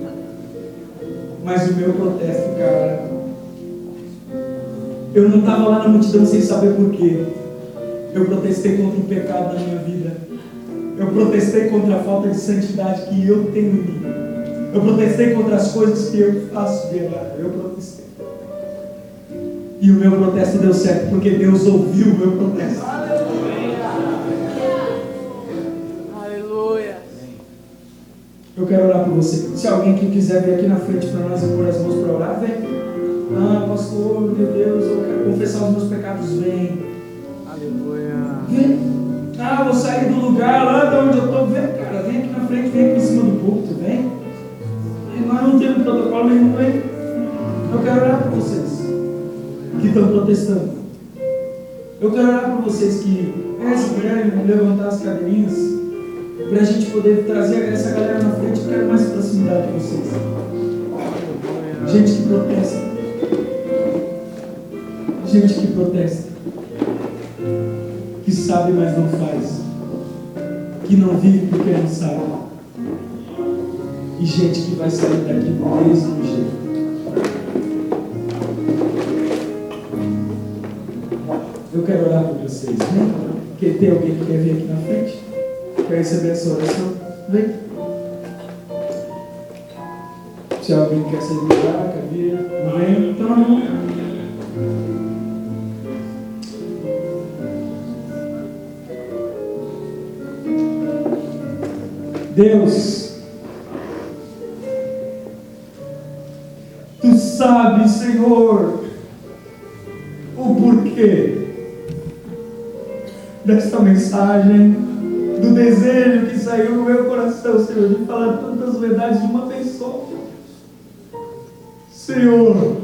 Mas o meu protesto, cara, eu não estava lá na multidão sem saber por quê. Eu protestei contra o pecado da minha vida. Eu protestei contra a falta de santidade que eu tenho em mim. Eu protestei contra as coisas que eu faço de errado. Eu protestei. E o meu protesto deu certo, porque Deus ouviu o meu protesto. Aleluia. Eu quero orar por você. Se alguém que quiser vir aqui na frente para nós e pôr as mãos para orar, vem. Ah, pastor, meu Deus, eu quero confessar os meus pecados. Vem. Aleluia. Vem. Ah, vou sair do lugar lá de onde eu estou. Vem, cara. Vem aqui na frente, vem aqui em cima do púlpito. Vem. Nós não temos protocolo nenhum, vem. Eu quero orar por vocês que estão protestando. Eu quero orar por vocês que, se puderem levantar as cadeirinhas, para a gente poder trazer essa galera na frente. Eu quero mais proximidade de vocês. Gente que protesta. Gente que protesta. Que sabe, mas não faz. Que não vive porque não sabe. E gente que vai sair daqui do mesmo jeito. Eu quero orar por vocês, né? Porque tem alguém que quer vir aqui na frente? Quer receber essa oração? Vem. Se alguém quer sair do lugar, quer vir, não vem, então não. Deus, Tu sabes, Senhor, o porquê desta mensagem, do desejo que saiu no meu coração, Senhor, de falar tantas verdades de uma vez só. Senhor,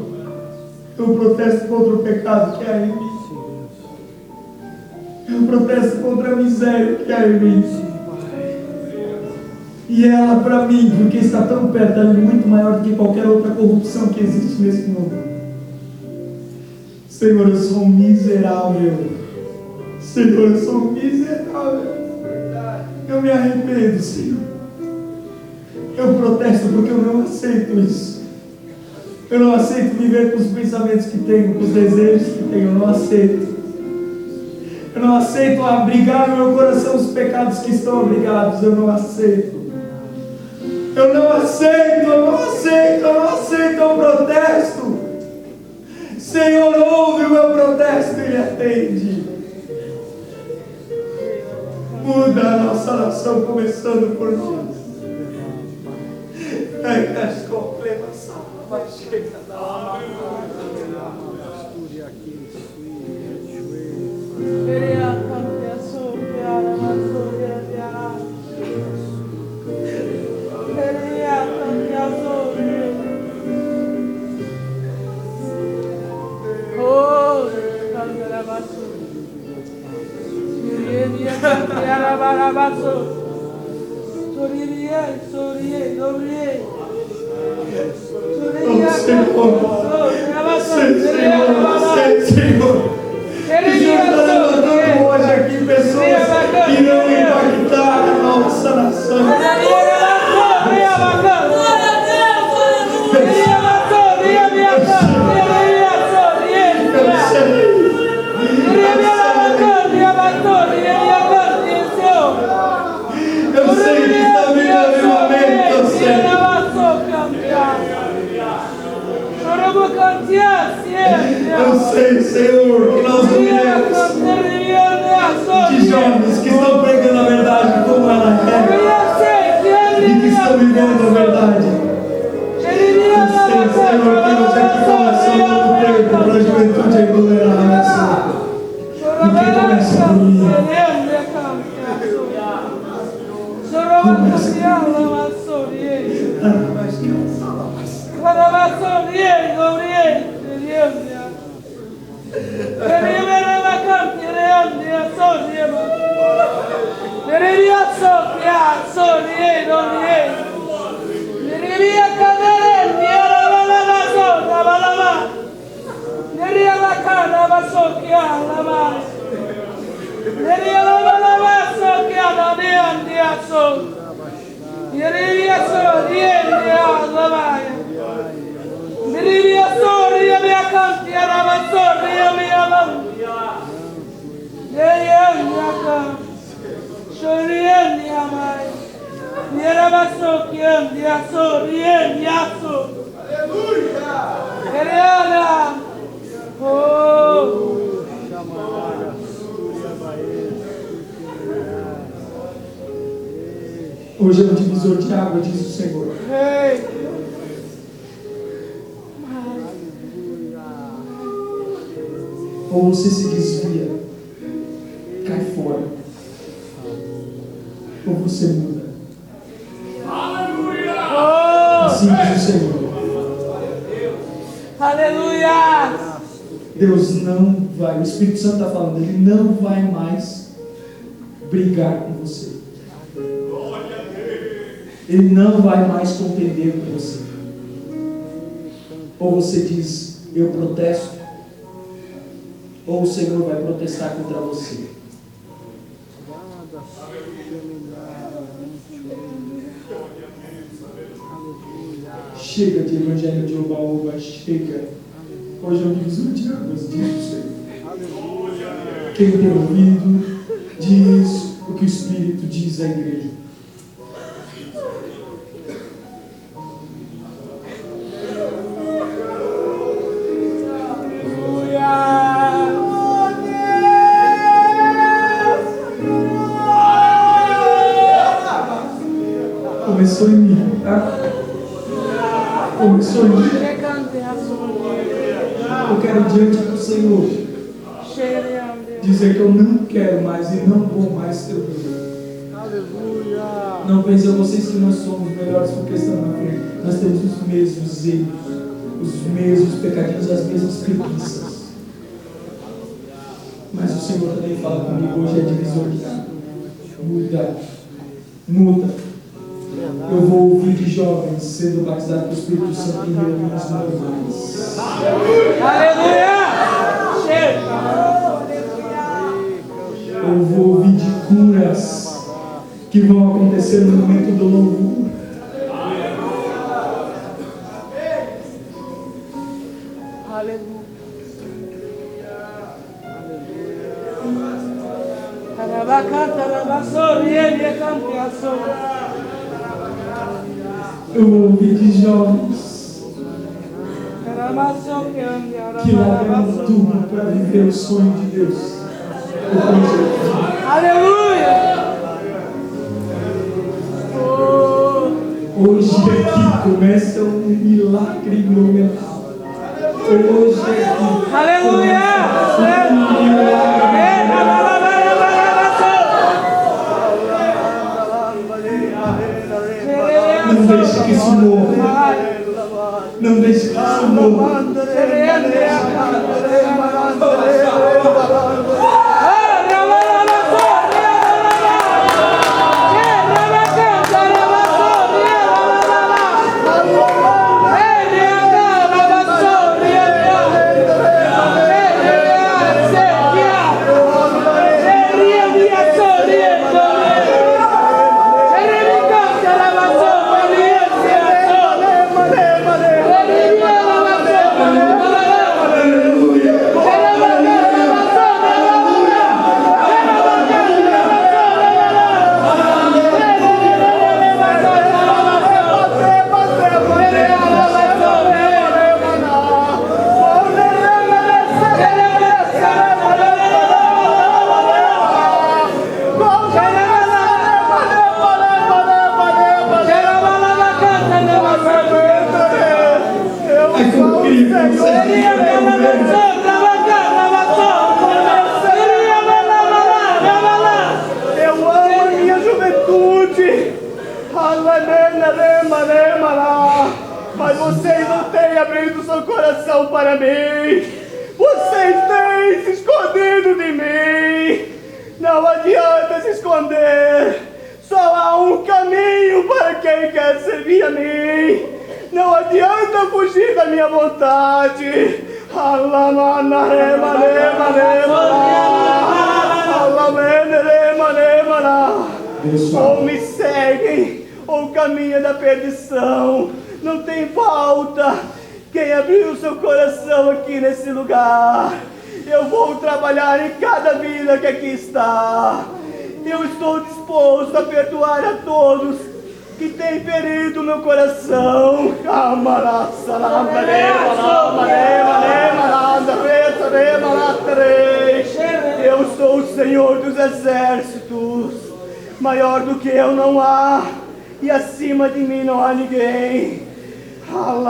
eu protesto contra o pecado que há em mim. Eu protesto contra a miséria que há em mim. E ela, para mim, porque está tão perto, ela é muito maior do que qualquer outra corrupção que existe nesse mundo. Senhor, eu sou um miserável. Senhor, eu sou um miserável. Eu me arrependo, Senhor. Eu protesto porque eu não aceito isso. Eu não aceito viver com os pensamentos que tenho, com os desejos que tenho. Eu não aceito. Eu não aceito abrigar no meu coração os pecados que estão abrigados. Eu não aceito. Eu não aceito, eu não aceito, eu não aceito, eu protesto. Senhor, ouve o meu protesto e me atende. Muda a nossa nação, começando por nós. Senhor, hoje aqui pessoas que irão impactar a nossa nação. Eu sei que está vindo avivamento, eu sei. Eu sei, Senhor, que nós ouviremos de jovens que estão pregando a verdade como ela é e que estão vivendo a verdade. Eu sei, Senhor, que nós aqui começamos o tempo para a juventude empoderada, Senhor. Porque começa por mim. Hoje é um divisor de água, diz o Senhor. Ou você se desvia, cai fora, ou você muda. Assim diz o Senhor. Aleluia! Deus não vai, o Espírito Santo está falando, Ele não vai mais brigar com você. Ele não vai mais contender com você. Ou você diz, eu protesto, ou o Senhor vai protestar contra você. Chega de evangelho de oba-oba, chega. Hoje é um divisor de águas, diz o Senhor. Quem tem ouvido, diz o que o Espírito diz à igreja. Começou em mim, tá? Começou em mim. Eu quero diante do Senhor dizer que eu não quero mais e não vou mais ter medo. Aleluia. Não pensem vocês que nós somos melhores porque estamos na frente. Nós temos os mesmos erros, os mesmos pecadinhos, as mesmas preguiças. Mas o Senhor também fala comigo hoje, é divisor de água. Muda, muda. Eu vou ouvir de jovens sendo batizados pelo Espírito Santo em reuniões normais. Aleluia! Eu vou ouvir de curas que vão acontecer no momento do louvor. Aleluia! Eu vou ouvir de jovens que largamos tudo para viver o sonho de Deus. O projeto. Aleluia! Hoje aqui começa um milagre monumental. Hoje aqui. Aleluia! Um milagre. Não deixe que isso morra. Não deixe que isso morra. Mas vocês não têm abrido seu coração para mim. Vocês têm se escondido de mim. Não adianta se esconder. Só há um caminho para quem quer servir a mim. Não adianta fugir da minha vontade. Ou me seguem, ou caminha da perdição. Não tem falta. Quem abriu seu coração aqui nesse lugar, eu vou trabalhar em cada vida que aqui está. Eu estou disposto a perdoar a todos que têm ferido meu coração. Eu sou o Senhor dos exércitos. Maior do que eu não há, e acima de mim não há ninguém. Aleluia!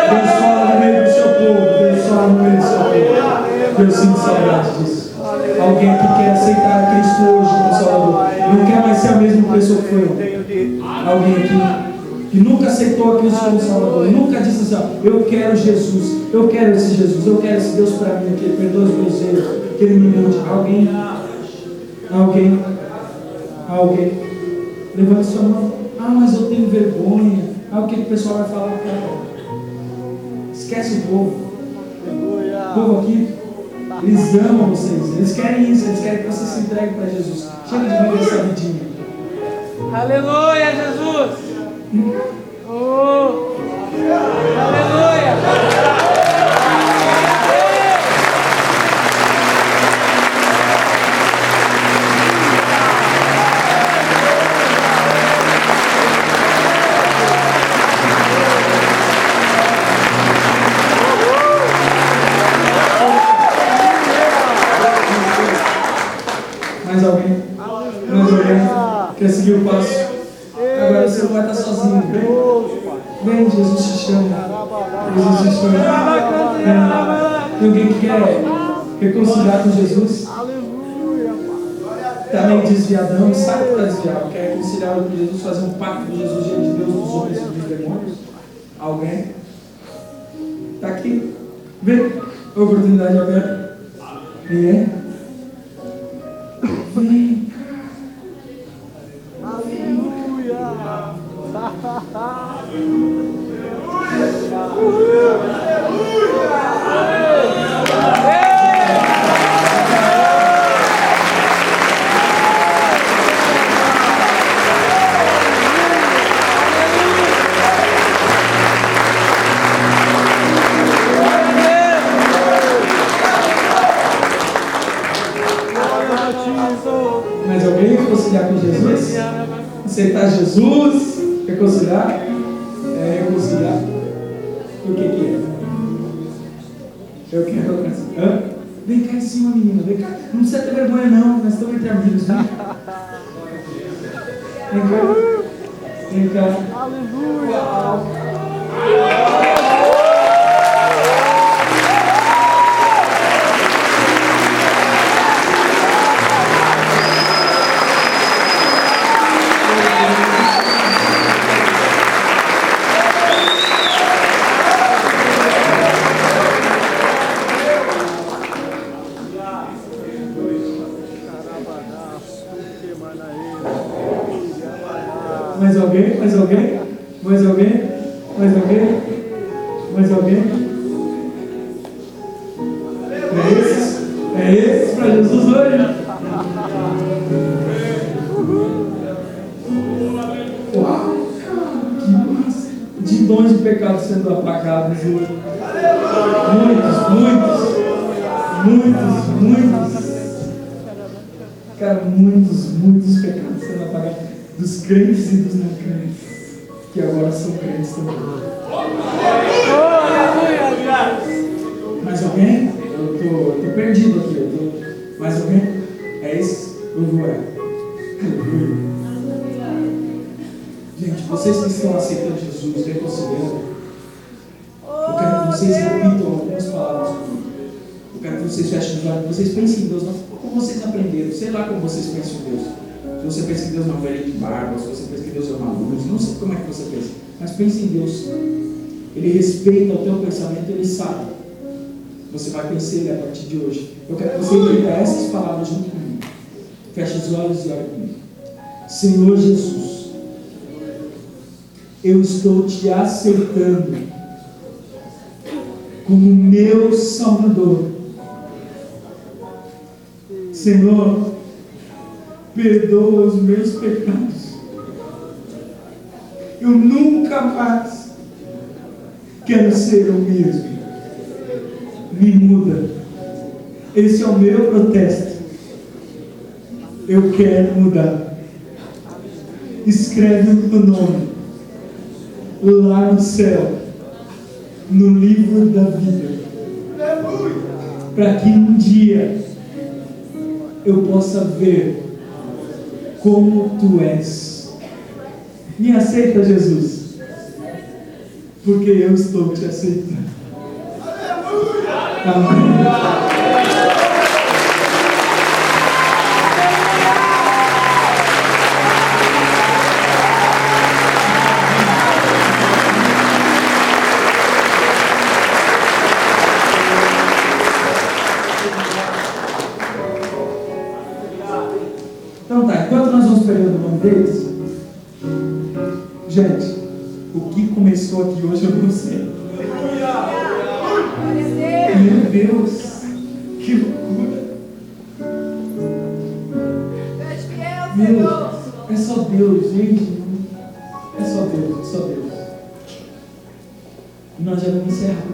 Deus fala no meio do seu povo. Deus fala no meio do seu povo. Eu sinto saudade disso. Alguém que quer aceitar Cristo hoje como Salvador. Não quer mais ser a mesma pessoa que foi ontem. Alguém aqui que nunca aceitou a Cristo como Salvador, nunca disse assim, ó, eu quero Jesus, eu quero esse Jesus, eu quero esse Deus para mim, que Ele perdoa os meus erros, que Ele me mude. Alguém, levante sua mão. Ah, mas eu tenho vergonha. Ah, o que o pessoal vai falar? Esquece o povo. O povo aqui, eles amam vocês, eles querem isso, eles querem que você se entregue para Jesus. Chega de viver essa vidinha. Aleluia, Jesus! Oh, aleluia! Mais alguém? Quer seguir o passo? Agora você não vai estar sozinho. Vem, Jesus te chama. Jesus te chama. Tem alguém que quer reconciliar com Jesus? Está meio desviadão, sabe que está desviado. Quer reconciliar com Jesus, fazer um pacto com Jesus diante de Deus, dos homens e dos demônios? Alguém? Está aqui. Vem. Oportunidade aberta. Ninguém? Vem. reconciliar com Jesus? Aceitar Jesus? Reconciliar? É reconciliar. O que é? Eu quero. Hã? Vem cá em cima, menina. Vem cá. Não precisa ter vergonha, não. Nós estamos entre amigos. Vem cá. Vem cá. Aleluia. Mais alguém? Mais alguém? Mais alguém? Mais alguém? Mais alguém? É esse para Jesus hoje? Uau! Que massa! De dons de pecado sendo apagados hoje. Muitos. Cara, muitos pecados sendo apagados. Dos crentes e dos não crentes, que agora são crentes também. Mais alguém? Eu tô perdido aqui. Mais alguém? É isso? Eu vou orar. Gente, vocês que estão aceitando Jesus, reconciliando, eu quero que vocês repitam algumas palavras comigo. Eu quero que vocês fechem os olhos, vocês pensem em Deus, não como vocês aprenderam, sei lá como vocês pensam em Deus. Se você pensa que Deus é uma velha de barba, se você pensa que Deus é uma luz, não sei como é que você pensa, mas pense em Deus. Ele respeita o teu pensamento, Ele sabe. Você vai pensar Ele a partir de hoje. Eu quero que você repita essas palavras junto comigo. Feche os olhos e ore comigo. Senhor Jesus, eu estou te aceitando como meu Salvador. Senhor, perdoa os meus pecados. Eu nunca mais quero ser o mesmo. Me muda. Esse é o meu protesto. Eu quero mudar. Escreve o meu nome lá no céu, no livro da vida, para que um dia eu possa ver como tu és. Me aceita, Jesus, porque eu estou te aceitando. Amém. Então tá, enquanto nós vamos pegando o nome deles, gente, o que começou aqui hoje eu não sei. Meu Deus, que loucura. Meu Deus, é só Deus, gente. É só Deus, é só Deus. E nós já vamos encerrar.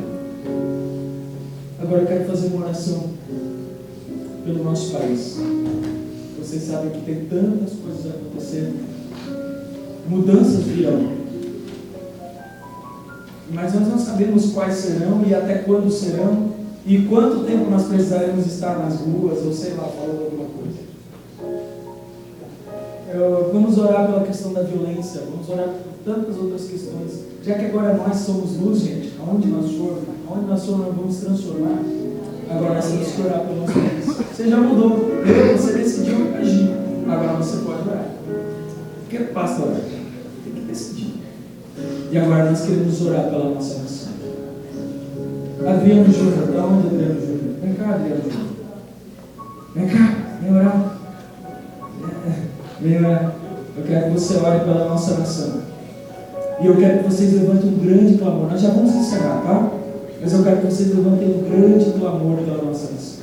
Agora eu quero fazer uma oração pelo nosso país. Vocês sabem que tem tantas coisas acontecendo. Mudanças virão. Mas nós não sabemos quais serão e até quando serão. E quanto tempo nós precisaremos estar nas ruas, ou sei lá, falando alguma coisa. Vamos orar pela questão da violência. Vamos orar por tantas outras questões. Já que agora nós somos luz, gente. Aonde nós formos, nós vamos transformar. Agora nós temos que orar pelo nosso país. Você já mudou. Você decidiu agir. Agora você pode orar. Porque basta orar. Tem que decidir. E agora nós queremos orar pela nossa nação. Adriano Júnior. Da onde, Adriano Júnior? Vem cá, Adriano Júnior. Vem cá. Vem orar. Vem orar. Eu quero que você ore pela nossa nação. E eu quero que vocês levantem um grande clamor. Nós já vamos encerrar, tá? Mas eu quero que vocês levantem um grande clamor pela nossa nação.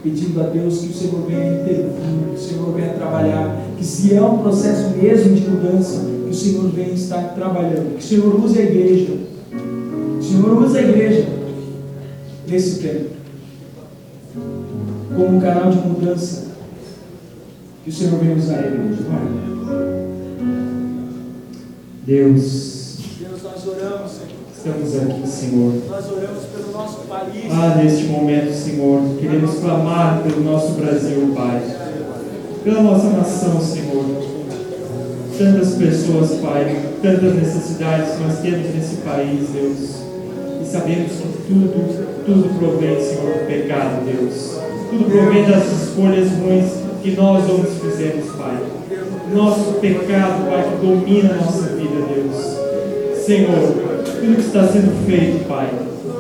Pedindo a Deus que o Senhor venha intervir, que o Senhor venha trabalhar, que se é um processo mesmo de mudança, que o Senhor venha estar trabalhando, que o Senhor use a igreja, nesse tempo, como um canal de mudança, Que o Senhor venha usar ele hoje, Pai. Deus, nós oramos, Senhor. Estamos aqui, Senhor. Nós oramos pelo nosso país. Neste momento, Senhor, queremos clamar pelo nosso Brasil, Pai. Pela nossa nação, Senhor. Tantas pessoas, Pai, tantas necessidades que nós temos nesse país, Deus. E sabemos que tudo provém, Senhor, do pecado, Deus. Tudo provém das escolhas ruins que nós homens fizemos, Pai. Nosso pecado, Pai, que domina a nossa vida, Deus. Senhor, tudo que está sendo feito, Pai,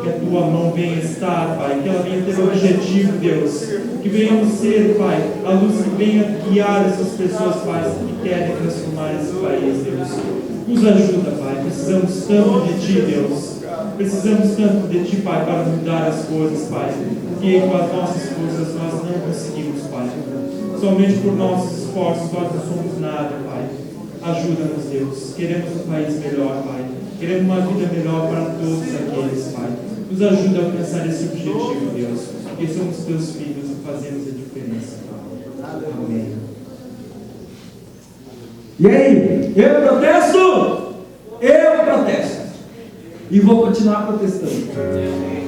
que a Tua mão venha estar, Pai, que ela venha ter o objetivo, Deus, que venhamos ser, Pai, a luz que venha guiar essas pessoas, Pai, que querem transformar esse país, Deus. Nos ajuda, Pai, precisamos tanto de Ti, Deus. Precisamos tanto de Ti, Pai, para mudar as coisas, Pai, porque com as nossas forças nós não conseguimos, Pai. Somente por nossos esforços nós não somos nada, Pai. Ajuda-nos, Deus. Queremos um país melhor, Pai. Queremos uma vida melhor para todos aqueles, Pai. Nos ajuda a alcançar esse objetivo, Deus. Porque somos Teus filhos e fazemos a diferença, Pai. Amém. E aí? Eu protesto? Eu protesto. E vou continuar protestando.